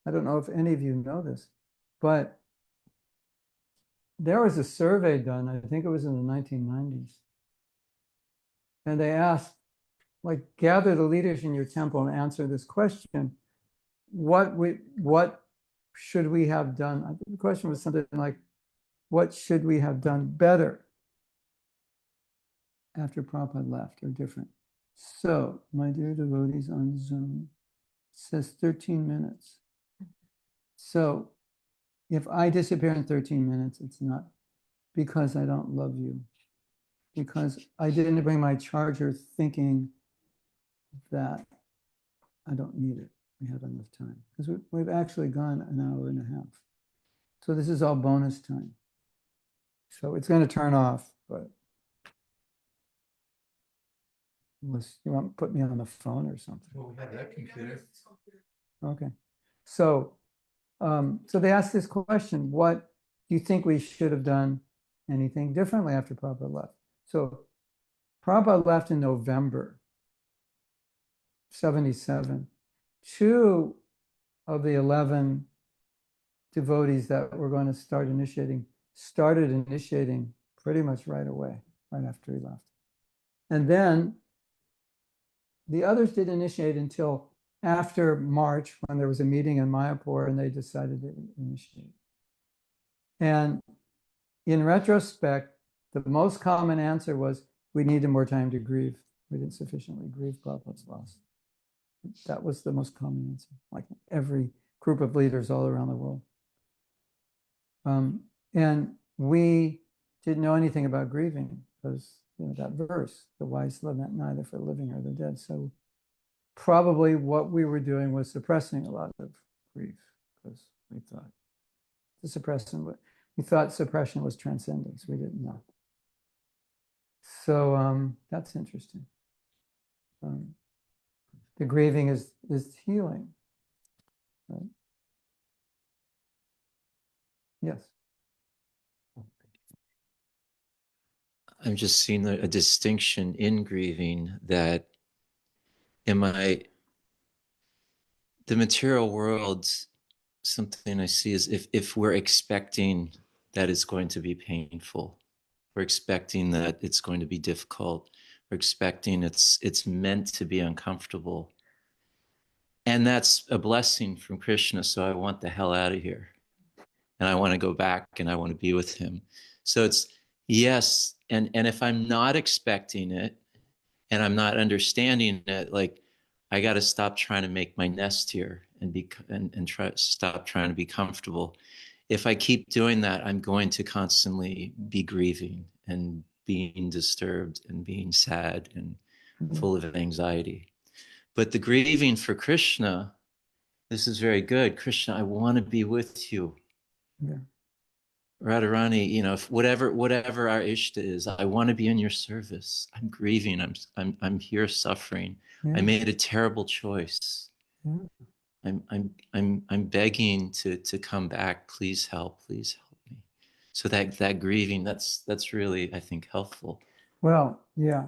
I don't know if any of you know this, but there was a survey done, I think it was in the 1990s. And they asked, like, gather the leaders in your temple and answer this question. What should we have done? I think the question was something like, what should we have done better after Prabhupada left or different? So, my dear devotees on Zoom, it says 13 minutes. So, if I disappear in 13 minutes, it's not because I don't love you, because I didn't bring my charger thinking that I don't need it. We have enough time because we've actually gone an hour and a half. So this is all bonus time. So it's going to turn off, but unless you want to put me on the phone or something. Well, we have that computer. Okay. So, so they asked this question, what do you think we should have done anything differently after Prabhupada left? So Prabhupada left in November 77. 2 of the 11 devotees that were going to started initiating pretty much right away, right after he left. And then the others didn't initiate until after March, when there was a meeting in Mayapur and they decided to initiate. And in retrospect, the most common answer was, we needed more time to grieve. We didn't sufficiently grieve Prabhupada's loss. That was the most common answer, like every group of leaders all around the world. And we didn't know anything about grieving because that verse, the wise lament neither for the living or the dead. So probably what we were doing was suppressing a lot of grief because we thought suppression was transcendence. We didn't know. So that's interesting. the grieving is healing. Right? Yes. I'm just seeing a distinction in grieving that the material world, something I see is if we're expecting that it's going to be painful, we're expecting that it's going to be difficult, we're expecting it's meant to be uncomfortable. And that's a blessing from Krishna. So I want the hell out of here. And I want to go back and I want to be with him. So it's yes. And if I'm not expecting it and I'm not understanding it, like I got to stop trying to make my nest here and stop trying to be comfortable. If I keep doing that, I'm going to constantly be grieving and being disturbed and being sad and full of anxiety. But the grieving for Krishna, this is very good. Krishna, I want to be with you. Yeah. Radharani, you know, whatever our ishta is, I want to be in your service. I'm grieving. I'm here suffering. Yeah. I made a terrible choice. Yeah. I'm begging to come back. Please help me. So that grieving, that's really, I think, helpful. Well, yeah.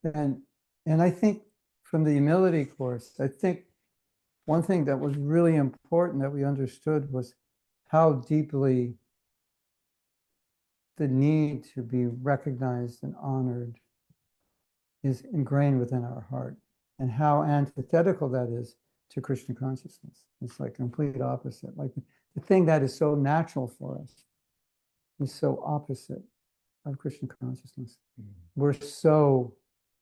And I think from the humility course, I think one thing that was really important that we understood was how deeply the need to be recognized and honored is ingrained within our heart, and how antithetical that is to Krishna consciousness. It's like complete opposite. Like the thing that is so natural for us is so opposite of Krishna consciousness. We're so,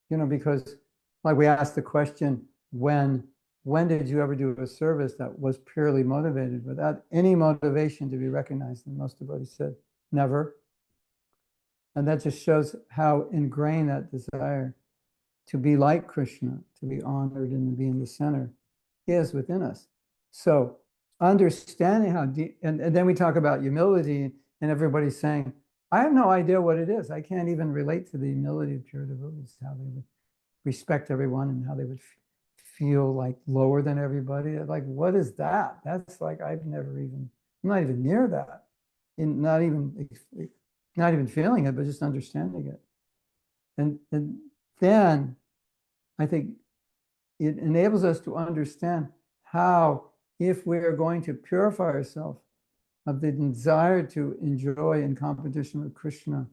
because like we asked the question, when did you ever do a service that was purely motivated without any motivation to be recognized? And most devotees said, never. And that just shows how ingrained that desire to be like Krishna, to be honored and to be in the center is within us. So understanding how deep, and then we talk about humility, and everybody's saying, I have no idea what it is. I can't even relate to the humility of pure devotees, how they would respect everyone and how they would feel like lower than everybody. Like, what is that? That's like, I'm not even near that. Not even feeling it, but just understanding it. And then I think it enables us to understand how, if we are going to purify ourselves of the desire to enjoy in competition with Krishna,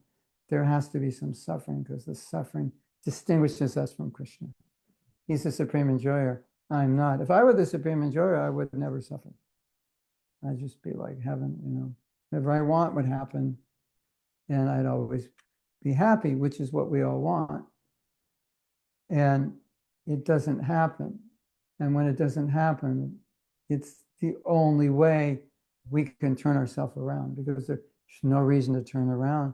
there has to be some suffering, because the suffering distinguishes us from Krishna. He's the supreme enjoyer. I'm not. If I were the supreme enjoyer, I would never suffer. I'd just be like heaven, whatever I want would happen, and I'd always be happy, which is what we all want. And it doesn't happen. And when it doesn't happen, it's the only way we can turn ourselves around, because there's no reason to turn around.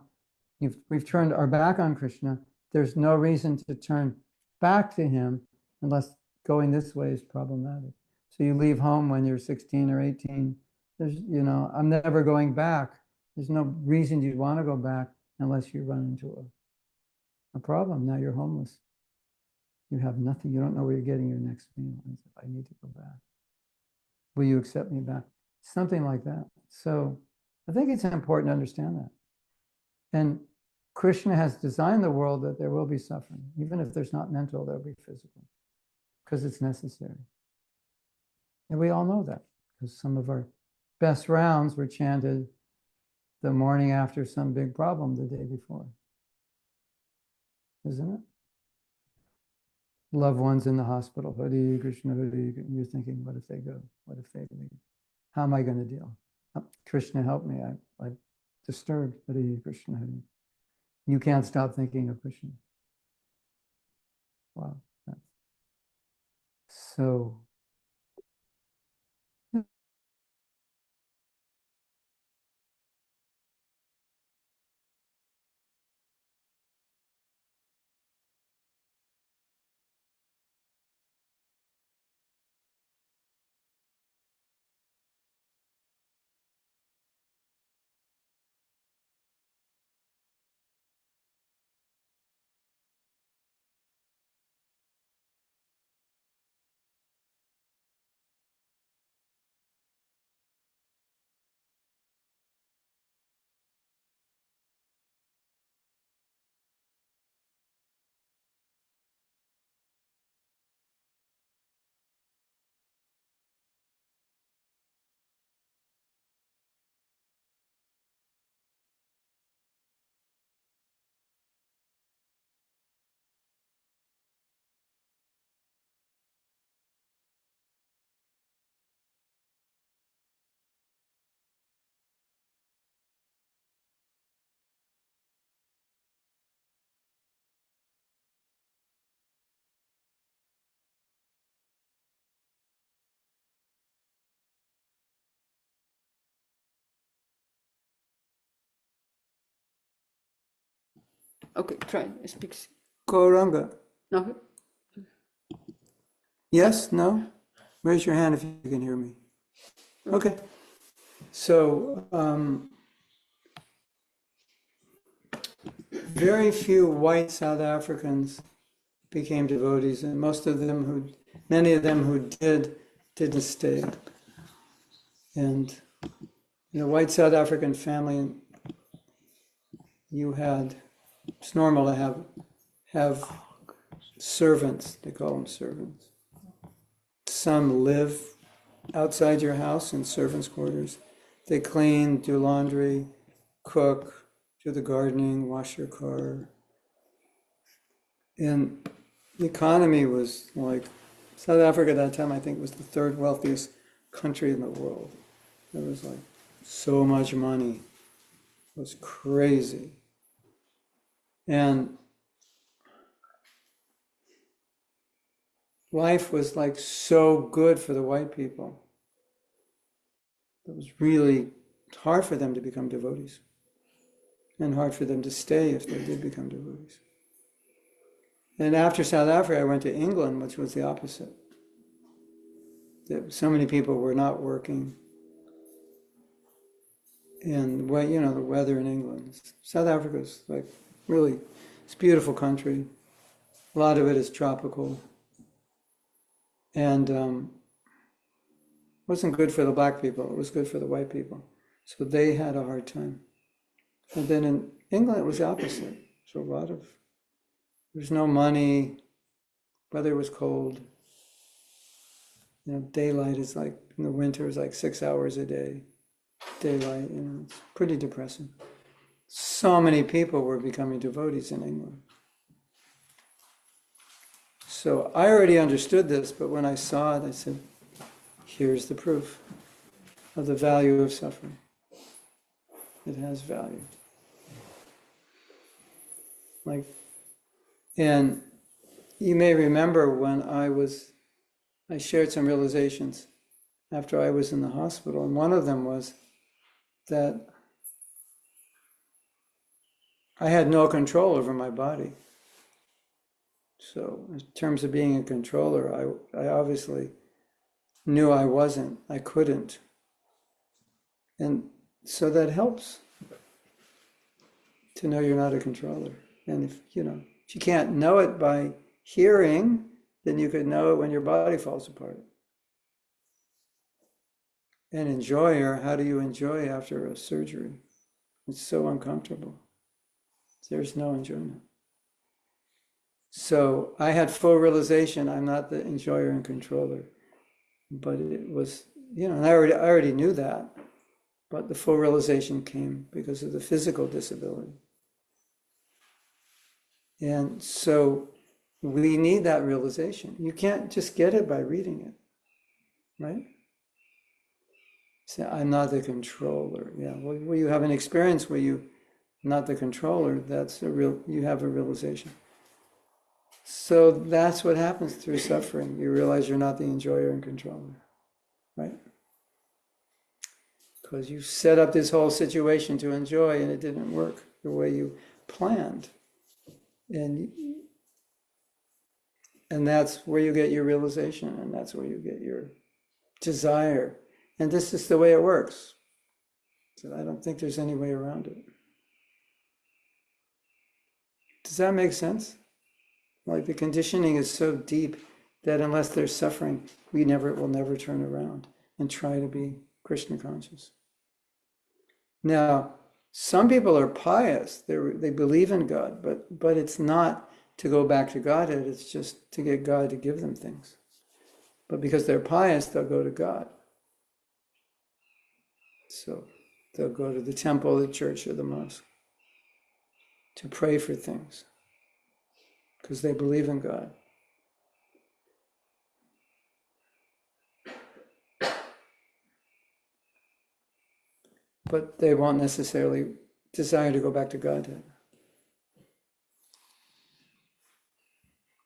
We've turned our back on Krishna. There's no reason to turn back to him unless going this way is problematic. So you leave home when you're 16 or 18. I'm never going back. There's no reason you'd want to go back unless you run into a problem. Now you're homeless. You have nothing. You don't know where you're getting your next meal. I need to go back. Will you accept me back? Something like that. So I think it's important to understand that. And Krishna has designed the world that there will be suffering. Even if there's not mental, there'll be physical, because it's necessary. And we all know that, because some of our best rounds were chanted the morning after some big problem the day before. Isn't it? Loved ones in the hospital, Hare Krishna, Hare Krishna. You're thinking, what if they go? What if they leave? How am I going to deal? Krishna, help me. I'm disturbed. Hare Krishna, Hare. You can't stop thinking of Krishna. Wow. That's so Okay, try, speak. Gauranga. No? Yes? No? Raise your hand if you can hear me. Okay. So, very few white South Africans became devotees, and many of them who didn't stay. And in a white South African family, it's normal to have servants, they call them servants. Some live outside your house in servants' quarters. They clean, do laundry, cook, do the gardening, wash your car. And the economy was like, South Africa at that time, I think, was the third wealthiest country in the world. There was like so much money. It was crazy. And life was like so good for the white people. It was really hard for them to become devotees, and hard for them to stay if they did become devotees. And after South Africa, I went to England, which was the opposite. So many people were not working. And the weather in England. South Africa is like really, it's a beautiful country. A lot of it is tropical. And wasn't good for the black people, it was good for the white people. So they had a hard time. And then in England, it was the opposite. So there's no money, weather was cold. Daylight is like, in the winter is like 6 hours a day. Daylight, it's pretty depressing. So many people were becoming devotees in England. So I already understood this, but when I saw it, I said, here's the proof of the value of suffering. It has value. And you may remember when I shared some realizations after I was in the hospital, and one of them was that I had no control over my body. So in terms of being a controller, I obviously knew I couldn't. And so that helps to know you're not a controller. And if you can't know it by hearing, then you could know it when your body falls apart. An enjoyer, how do you enjoy after a surgery? It's so uncomfortable. There's no enjoyment. So I had full realization I'm not the enjoyer and controller. But it was, and I already knew that. But the full realization came because of the physical disability. And so we need that realization. You can't just get it by reading it, right? Say, I'm not the controller. Yeah, well, you have an experience where you're not the controller, you have a realization. So that's what happens through suffering. You realize you're not the enjoyer and controller, right? Because you set up this whole situation to enjoy and it didn't work the way you planned. And that's where you get your realization, and that's where you get your desire. And this is the way it works. So I don't think there's any way around it. Does that make sense? Like the conditioning is so deep that unless there's suffering, will never turn around and try to be Krishna conscious. Now, some people are pious, they believe in God, but it's not to go back to Godhead, it's just to get God to give them things. But because they're pious, they'll go to God. So they'll go to the temple, the church, or the mosque to pray for things because they believe in God. But they won't necessarily desire to go back to Godhead.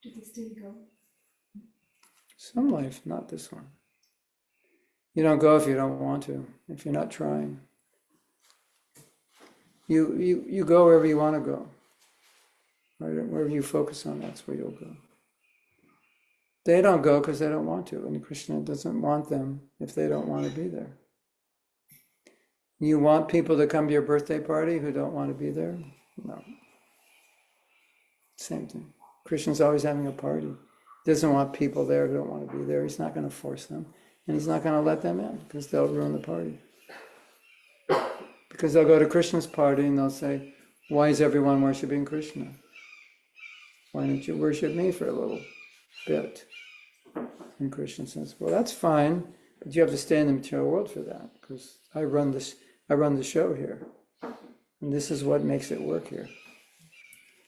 Do they still go? Some life, not this one. You don't go if you don't want to, if you're not trying. You go wherever you want to go. Wherever you focus on, that's where you'll go. They don't go because they don't want to, and Krishna doesn't want them if they don't want to be there. You want people to come to your birthday party who don't want to be there? No. Same thing. Krishna's always having a party. He doesn't want people there who don't want to be there. He's not going to force them. And he's not going to let them in because they'll ruin the party. Because they'll go to Krishna's party and they'll say, why is everyone worshiping Krishna? Why don't you worship me for a little bit? And Krishna says, well, that's fine, but you have to stay in the material world for that because I run the show here. And this is what makes it work here.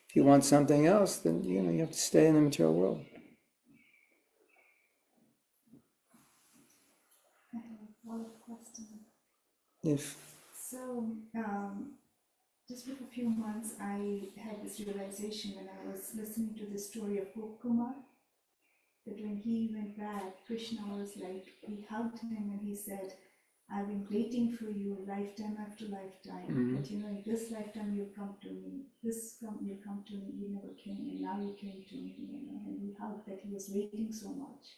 If you want something else, then you have to stay in the material world. I have a follow-up question. So, just for a few months, I had this realization when I was listening to the story of Kumar, that when he went back, Krishna was like, he hugged him and he said, I've been waiting for you lifetime after lifetime, but in this lifetime you come to me, you come to me, you never came, and now you came to me, and he hugged that he was waiting so much.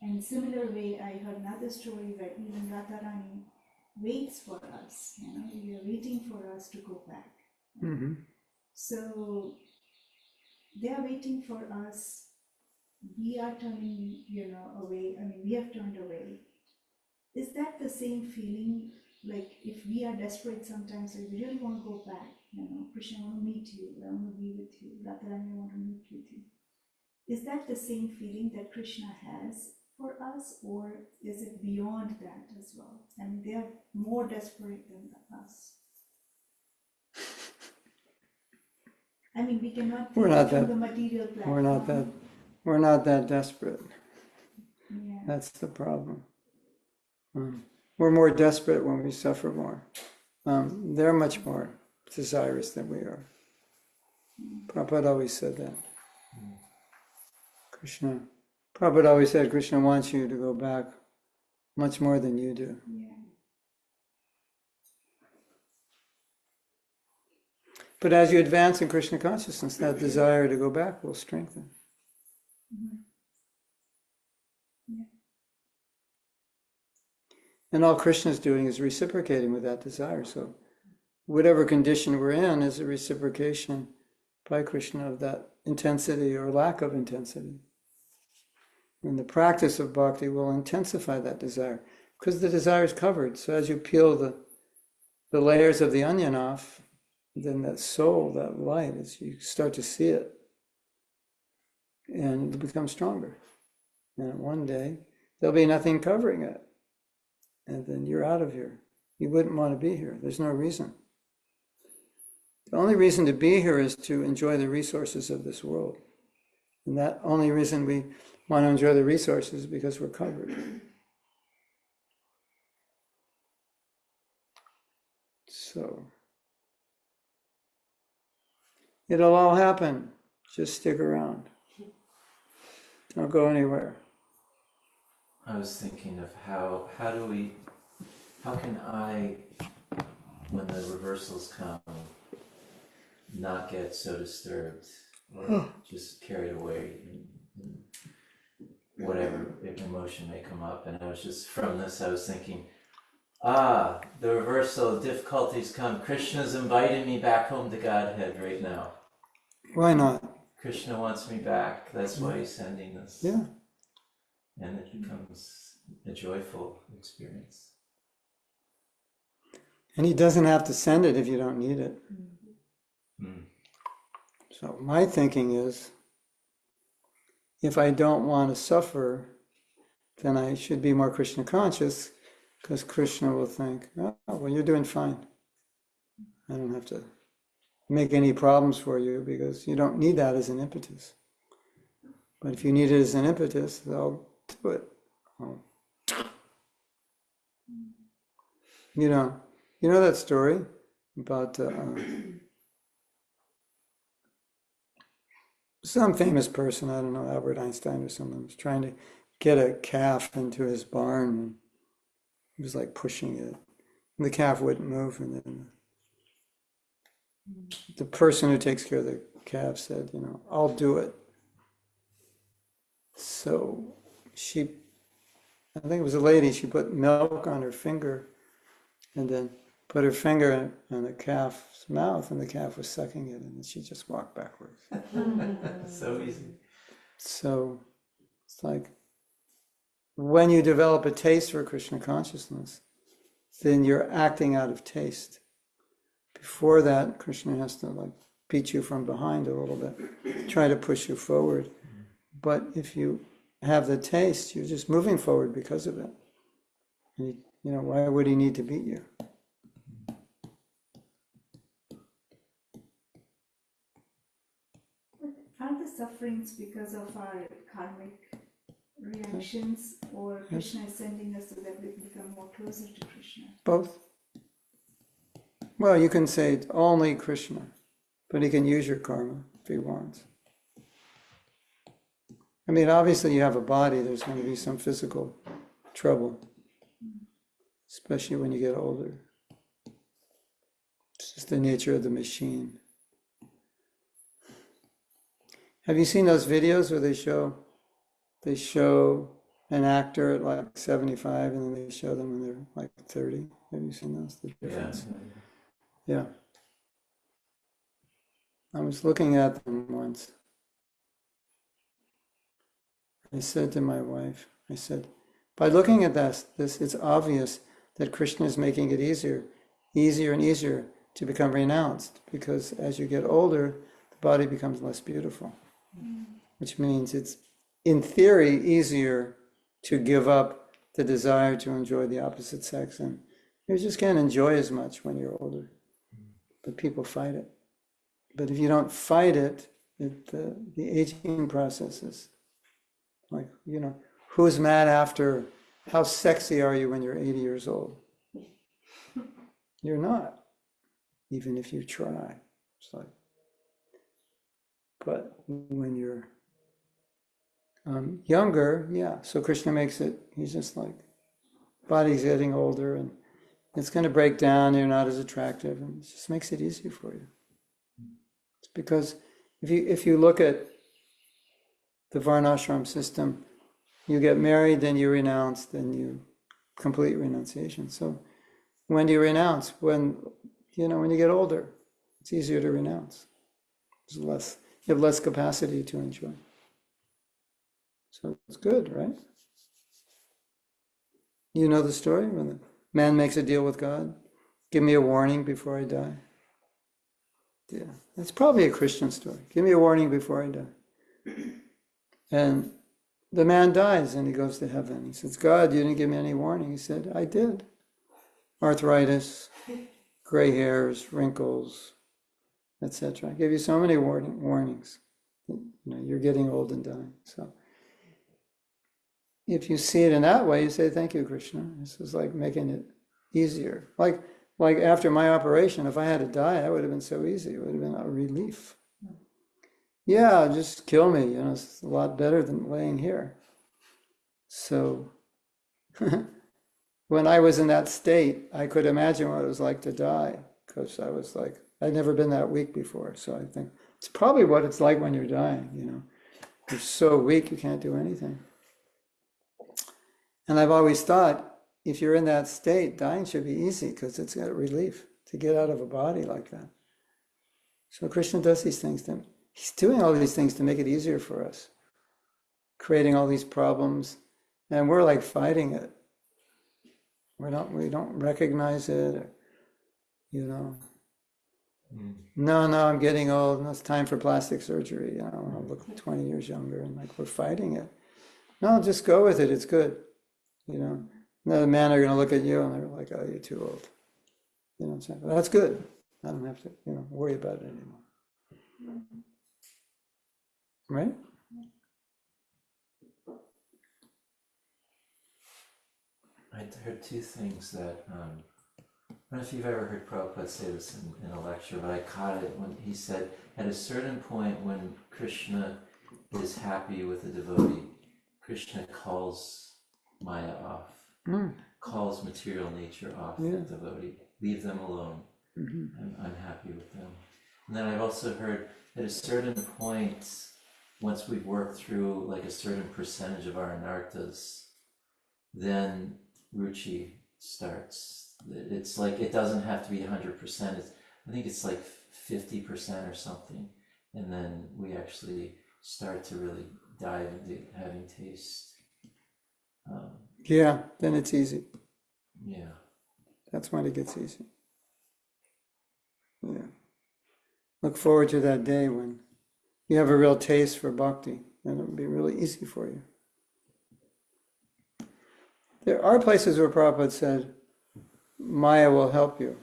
And similar way, I heard another story where even Radharani waits for us, we are waiting for us to go back. So they are waiting for us, we are turning, away, we have turned away. Is that the same feeling, like if we are desperate sometimes, like we really want to go back, Krishna, I want to meet you, I want to be with you, Radharani, I want to meet with you. Is that the same feeling that Krishna has for us, or is it beyond that as well? They are more desperate than us. We cannot We're not from that, the material platform. we're not that desperate. Yeah. That's the problem. We're more desperate when we suffer more. They're much more desirous than we are. Prabhupada always said that. Prabhupada always said Krishna wants you to go back much more than you do. Yeah. But as you advance in Krishna consciousness, that desire to go back will strengthen. Yeah. And all Krishna's doing is reciprocating with that desire. So whatever condition we're in is a reciprocation by Krishna of that intensity or lack of intensity. And the practice of bhakti will intensify that desire because the desire is covered. So as you peel the layers of the onion off, then that soul, that light, you start to see it and it becomes stronger. And one day there'll be nothing covering it. And then you're out of here. You wouldn't want to be here. There's no reason. The only reason to be here is to enjoy the resources of this world. And that only reason we want to enjoy the resources is because we're covered. So, it'll all happen. Just stick around. Don't go anywhere. I was thinking of how can I, when the reversals come, not get so disturbed or just carried away in whatever emotion may come up. And I was just, from this, I was thinking, the reversal, difficulties come. Krishna's inviting me back home to Godhead right now. Why not? Krishna wants me back. That's why he's sending this. Yeah. And it becomes a joyful experience. And he doesn't have to send it if you don't need it. So my thinking is, if I don't want to suffer, then I should be more Krishna conscious, because Krishna will think, oh, well, you're doing fine. I don't have to make any problems for you because you don't need that as an impetus. But if you need it as an impetus, I'll do it. You know that story about some famous person, I don't know, Albert Einstein or someone, was trying to get a calf into his barn, and he was like pushing it. And the calf wouldn't move, and then the person who takes care of the calf said, I'll do it. So I think it was a lady, she put milk on her finger and then put her finger in the calf's mouth, and the calf was sucking it, and she just walked backwards. So easy. So it's like when you develop a taste for Krishna consciousness, then you're acting out of taste. Before that, Krishna has to beat you from behind a little bit, try to push you forward. But if you have the taste, you're just moving forward because of it. And why would he need to beat you? Are the sufferings because of our karmic reactions, or Krishna is sending us so that we become more closer to Krishna? Both. Well, you can say it's only Krishna, but he can use your karma if he wants. I mean, obviously you have a body, there's going to be some physical trouble, especially when you get older. It's just the nature of the machine. Have you seen those videos where they show an actor at 75 and then they show them when they're 30? Have you seen those? The difference? Yeah. I was looking at them once. I said to my wife, by looking at this, it's obvious that Krishna is making it easier and easier to become renounced, because as you get older, the body becomes less beautiful, which means it's, in theory, easier to give up the desire to enjoy the opposite sex, and you just can't enjoy as much when you're older. But people fight it. But if you don't fight it, the aging process is who's mad after, how sexy are you when you're 80 years old? You're not, even if you try. But when you're younger, yeah. So Krishna makes it, he's just body's getting older and it's going to break down, you're not as attractive, and it just makes it easy for you. It's because if you look at the Varnashram system, you get married, then you renounce, then you complete renunciation. So when do you renounce? When you get older, it's easier to renounce. You have less capacity to enjoy. So it's good, right? You know the story when the man makes a deal with God? Give me a warning before I die. Yeah, it's probably a Christian story. Give me a warning before I die. And the man dies and he goes to heaven. He says, God, you didn't give me any warning. He said, I did. Arthritis, gray hairs, wrinkles, etc. I gave you so many warnings. You're getting old and dying. So if you see it in that way, you say, thank you, Krishna. This is making it easier. Like after my operation, if I had to die, that would have been so easy. It would have been a relief. Yeah, just kill me. It's a lot better than laying here. So when I was in that state, I could imagine what it was like to die, because I was I'd never been that weak before. So I think it's probably what it's like when you're dying, You're so weak you can't do anything. And I've always thought, if you're in that state, dying should be easy, because it's a relief to get out of a body like that. So Krishna does these things he's doing all these things to make it easier for us, creating all these problems, and we're fighting it. We don't recognize it, No, I'm getting old, and it's time for plastic surgery. I'll look 20 years younger, and we're fighting it. No, just go with it. It's good. Another man are going to look at you and they're like, oh, you're too old. Well, that's good. I don't have to, worry about it anymore. Right? I heard two things that, I don't know if you've ever heard Prabhupada say this in a lecture, but I caught it when he said, at a certain point when Krishna is happy with a devotee, Krishna calls Maya off, calls material nature off the devotee, leave them alone. I'm happy with them. And then I've also heard at a certain point, once we've worked through like a certain percentage of our anartas, then ruchi starts. It's like, it doesn't have to be 100%. I think it's like 50% or something. And then we actually start to really dive into having taste. Yeah, then it's easy. Yeah. That's when it gets easy. Yeah. Look forward to that day when you have a real taste for bhakti, and it'll be really easy for you. There are places where Prabhupada said, Maya will help you.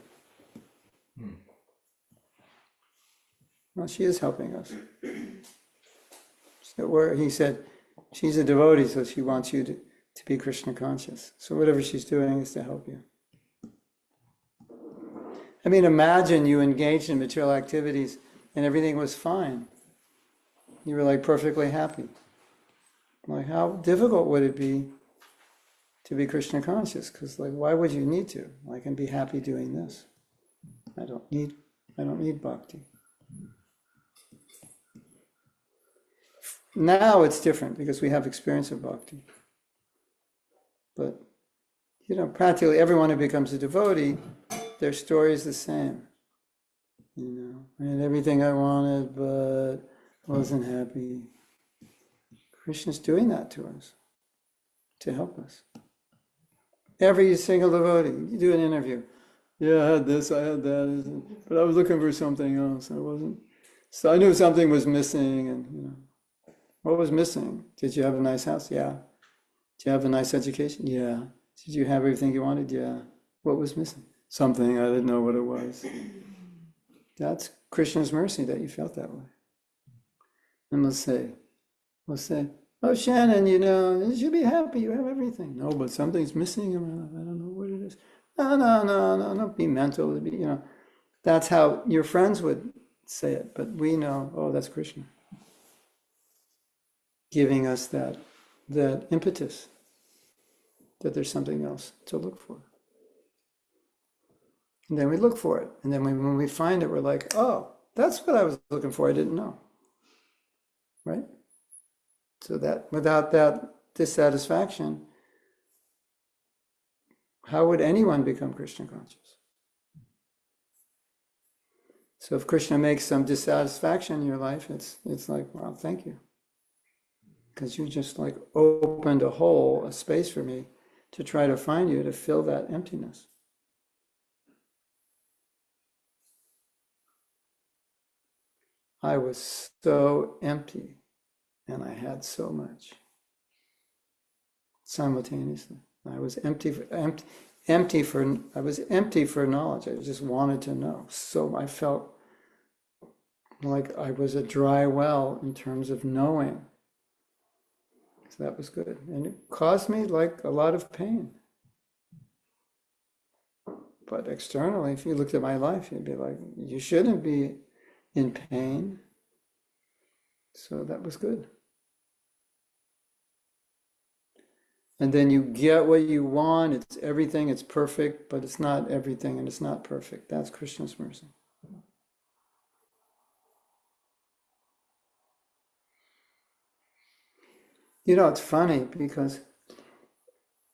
Well, she is helping us. So where he said, she's a devotee, so she wants you to be Krishna conscious. So whatever she's doing is to help you. I mean, imagine you engaged in material activities and everything was fine. You were like perfectly happy. Like, how difficult would it be to be Krishna conscious? Because like, why would you need to? I can be happy doing this. I don't need bhakti. Now it's different because we have experience of bhakti. But, practically everyone who becomes a devotee, their story is the same. I had everything I wanted, but wasn't happy. Krishna's doing that to us, to help us. Every single devotee, you do an interview. Yeah, I had this, I had that, but I was looking for something else. I wasn't. So I knew something was missing, and what was missing? Did you have a nice house? Yeah. Did you have a nice education? Yeah. Did you have everything you wanted? Yeah. What was missing? Something, I didn't know what it was. That's Krishna's mercy that you felt that way. And we'll say, oh, Shannon, you should be happy, you have everything. No, but something's missing, I don't know what it is. No, don't be mental, That's how your friends would say it, but we know, oh, that's Krishna. Giving us that impetus, that there's something else to look for. And then we look for it. And then when we find it, we're like, oh, that's what I was looking for. I didn't know. Right? So that without that dissatisfaction, how would anyone become Krishna conscious? So if Krishna makes some dissatisfaction in your life, it's like, wow, thank you. Because you just like opened a space for me to try to find you, to fill that emptiness. I was so empty and I had so much simultaneously. I was empty for knowledge. I just wanted to know. So I felt like I was a dry well in terms of knowing. So that was good. And it caused me like a lot of pain. But externally, if you looked at my life, you'd be like, you shouldn't be in pain. So that was good. And then you get what you want. It's everything, it's perfect, but it's not everything and it's not perfect. That's Krishna's mercy. It's funny because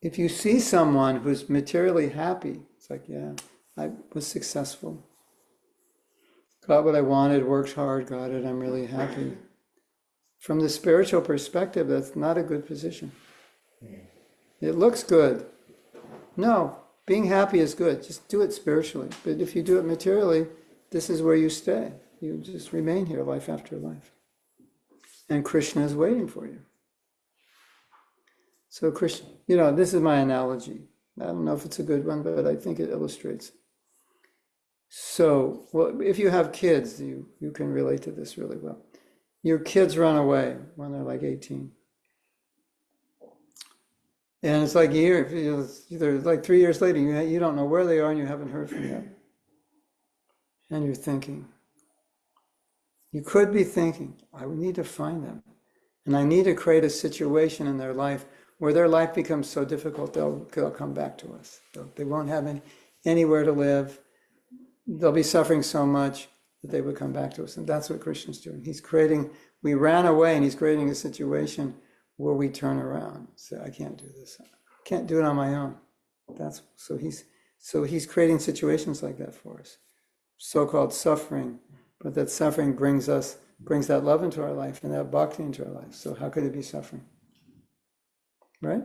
if you see someone who's materially happy, it's like, yeah, I was successful. Got what I wanted, worked hard, got it, I'm really happy. From the spiritual perspective, that's not a good position. It looks good. No, being happy is good. Just do it spiritually. But if you do it materially, this is where you stay. You just remain here life after life. And Krishna is waiting for you. So Krishna, this is my analogy. I don't know if it's a good one, but I think it illustrates. So, if you have kids, you can relate to this really well. Your kids run away when they're like 18. And it's like either like 3 years later, you don't know where they are and you haven't heard from them. And you're thinking, you could be thinking, I need to find them. And I need to create a situation in their life where their life becomes so difficult, they'll come back to us. They won't have anywhere to live. They'll be suffering so much. that they would come back to us. And that's what Krishna's doing. He's creating, we ran away and he's creating a situation where we turn around. Say, I can't do this. I can't do it on my own. So he's creating situations like that for us. So-called suffering, but that suffering brings that love into our life and that bhakti into our life. So how could it be suffering? Right?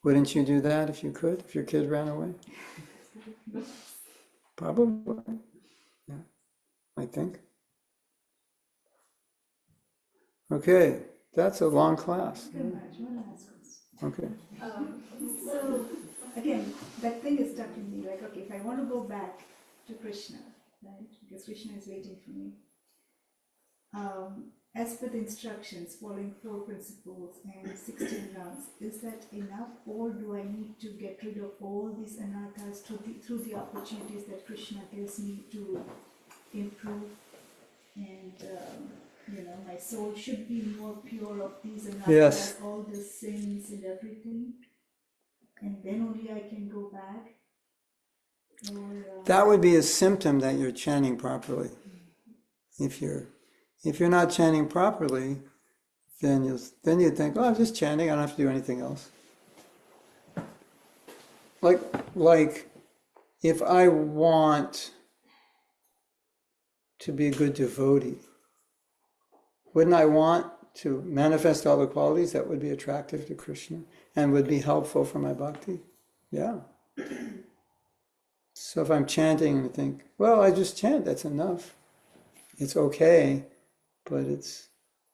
Wouldn't you do that if you could, if your kid ran away? Probably. Yeah, I think. Okay, that's a long class. Okay. So again, that thing is stuck in me. Like, okay, if I want to go back to Krishna, right? Because Krishna is waiting for me. As per the instructions, following 4 principles and 16 rounds, is that enough, or do I need to get rid of all these anarthas through the opportunities that Krishna gives me to improve? And my soul should be more pure of these anarthas, Yes. all the sins and everything, and then only I can go back. Or, That would be a symptom that you're chanting properly. If you're not chanting properly, then you think, oh, I'm just chanting, I don't have to do anything else. Like if I want to be a good devotee, wouldn't I want to manifest all the qualities that would be attractive to Krishna and would be helpful for my bhakti? Yeah. So if I'm chanting and I think, well, I just chant, that's enough. It's okay, but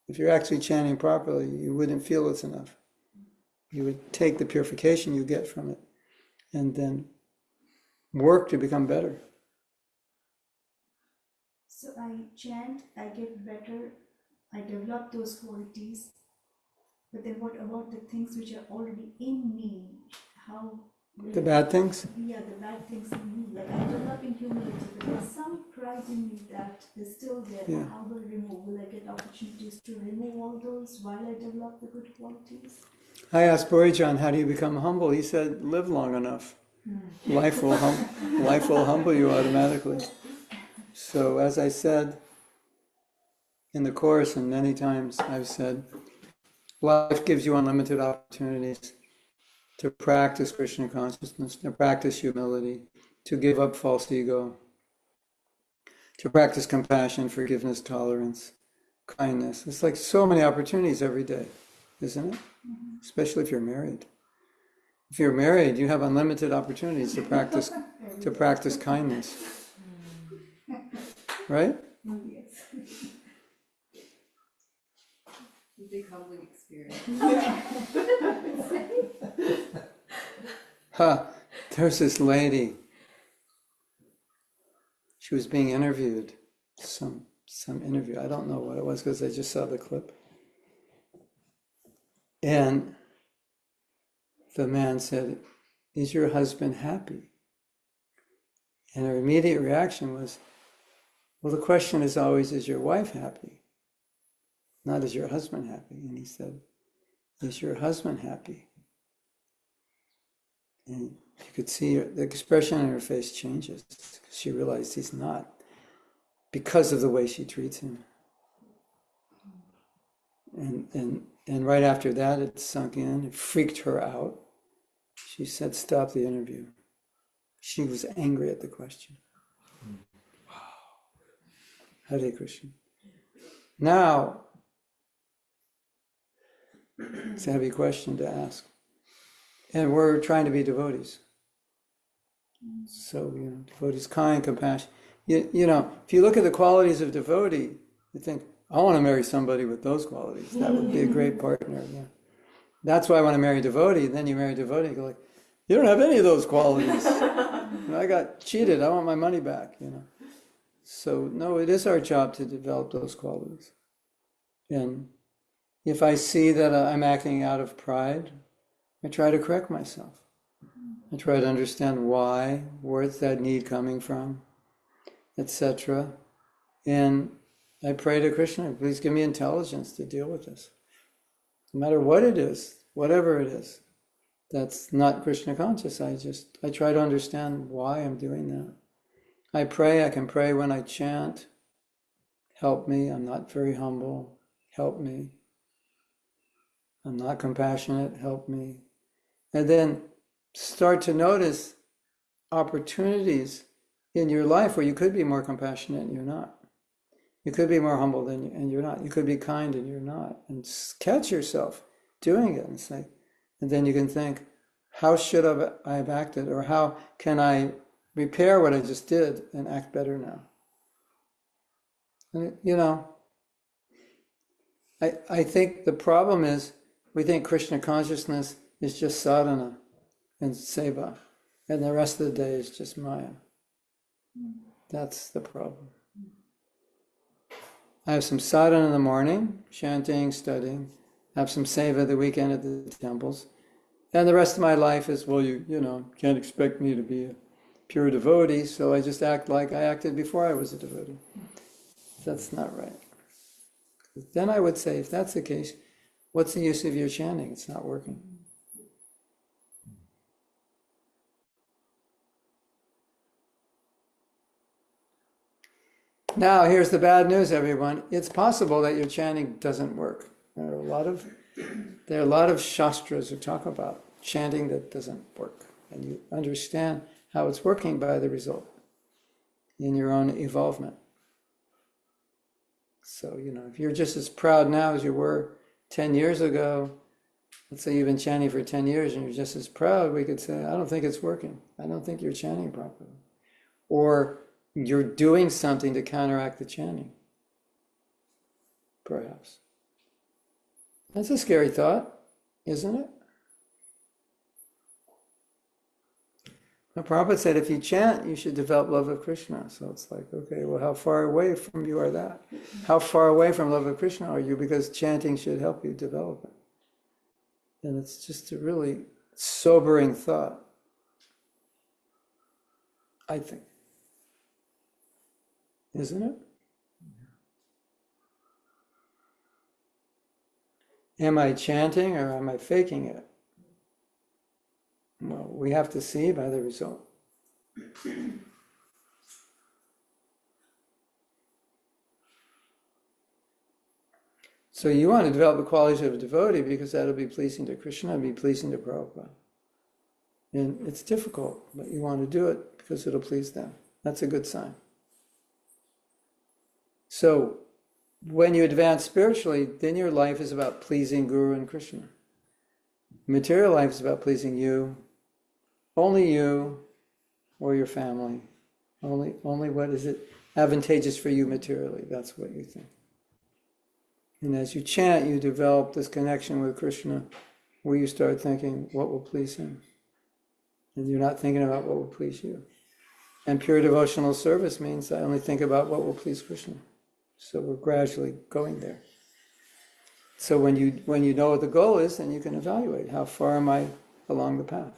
if you're actually chanting properly, you wouldn't feel it's enough. You would take the purification you get from it and then work to become better. So I chant, I get better, I develop those qualities, but then what about the things which are already in me? The bad things? Yeah, the bad things in me. Like I'm developing humility, but there's some pride in me that is still there. Yeah. How do I remove? Will I get opportunities to remove all those while I develop the good qualities? I asked Borijan, how do you become humble? He said, live long enough. Life will humble you automatically. So as I said in the course, and many times I've said, life gives you unlimited opportunities to practice Krishna consciousness, to practice humility, to give up false ego, to practice compassion, forgiveness, tolerance, kindness. It's like so many opportunities every day, isn't it? Especially if you're married. If you're married, you have unlimited opportunities to practice kindness. Right? Yes. Big humbling experience. There's this lady. She was being interviewed. Some interview. I don't know what it was because I just saw the clip. And the man said, "Is your husband happy?" And her immediate reaction was, well, the question is always, is your wife happy? Not, is your husband happy? And he said, is your husband happy? And you could see the expression on her face changes. She realized he's not, because of the way she treats him. And right after that, it sunk in, it freaked her out. She said, stop the interview. She was angry at the question. Hare Krishna. Now, it's a heavy question to ask. And we're trying to be devotees. So, devotees, kind, compassion. If you look at the qualities of devotee, you think, I want to marry somebody with those qualities. That would be a great partner. Yeah. That's why I want to marry a devotee. Then you marry a devotee, you go like, you don't have any of those qualities. I got cheated. I want my money back, So, no, it is our job to develop those qualities. And if I see that I'm acting out of pride, I try to correct myself. I try to understand why, where's that need coming from, etc. And I pray to Krishna, please give me intelligence to deal with this. No matter what it is, whatever it is, that's not Krishna conscious. I try to understand why I'm doing that. I pray, I can pray when I chant. Help me, I'm not very humble. Help me. I'm not compassionate. Help me. And then start to notice opportunities in your life where you could be more compassionate and you're not. You could be more humble and you're not. You could be kind and you're not. And catch yourself doing it and say, and then you can think, how should I have acted? Or how can I repair what I just did and act better now? And, you know, I think the problem is we think Krishna consciousness is just sadhana and seva, and the rest of the day is just Maya. That's the problem. I have some sadhana in the morning, chanting, studying. I have some seva the weekend at the temples. And the rest of my life is, well, you know, can't expect me to be a pure devotee, so I just act like I acted before I was a devotee. That's not right. Then I would say, if that's the case, what's the use of your chanting? It's not working. Now, here's the bad news, everyone. It's possible that your chanting doesn't work. There are a lot of shastras who talk about chanting that doesn't work. And you understand how it's working by the result in your own evolvement. So, you know, if you're just as proud now as you were 10 years ago, let's say you've been chanting for 10 years and you're just as proud, we could say, I don't think it's working. I don't think you're chanting properly. Or you're doing something to counteract the chanting, perhaps. That's a scary thought, isn't it? The Prabhupada said if you chant, you should develop love of Krishna. So it's like, okay, well, how far away from you are that? How far away from love of Krishna are you? Because chanting should help you develop it. And it's just a really sobering thought, I think. Isn't it? Am I chanting or am I faking it? Well, we have to see by the result. So you want to develop the qualities of a devotee because that'll be pleasing to Krishna and be pleasing to Prabhupada. And it's difficult, but you want to do it because it'll please them. That's a good sign. So when you advance spiritually, then your life is about pleasing Guru and Krishna. Material life is about pleasing you, only you or your family. Only what is it advantageous for you materially. That's what you think. And as you chant, you develop this connection with Krishna where you start thinking what will please him. And you're not thinking about what will please you. And pure devotional service means I only think about what will please Krishna. So we're gradually going there. So when you know what the goal is, then you can evaluate how far am I along the path.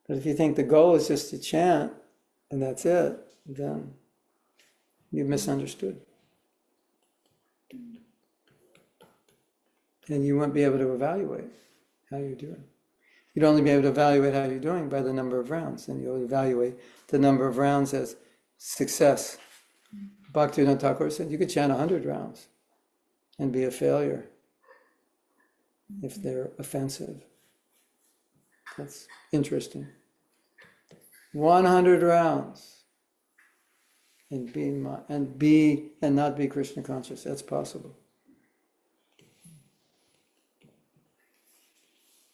But if you think the goal is just to chant and that's it, then you've misunderstood. And you won't be able to evaluate how you're doing. You'd only be able to evaluate how you're doing by the number of rounds, and you'll evaluate the number of rounds as success. Bhaktivinoda Thakur said you could chant 100 rounds and be a failure if they're offensive. That's interesting. 100 rounds and not be Krishna conscious. That's possible.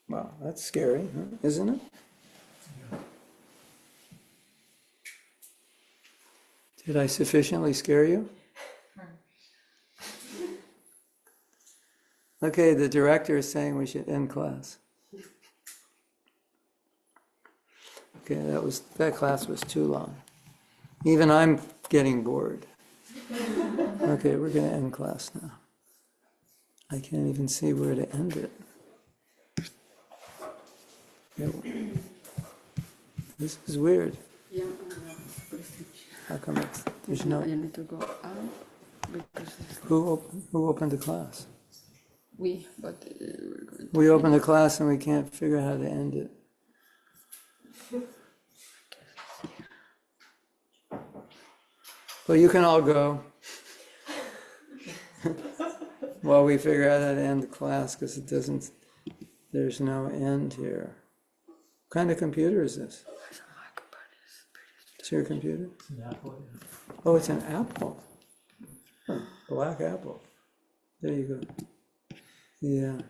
Wow, that's scary, huh? Isn't it? Did I sufficiently scare you? Okay, the director is saying we should end class. Okay, that class was too long. Even I'm getting bored. Okay, we're going to end class now. I can't even see where to end it. This is weird. How come there's no... You need to go out because Who opened the class? we, but we're going to... We opened the class and we can't figure out how to end it. Well, you can all go while we figure out how to end the class, because it doesn't, there's no end here. What kind of computer is this? It's your computer? It's an apple. Oh, it's an Apple. Huh, black Apple. There you go. Yeah.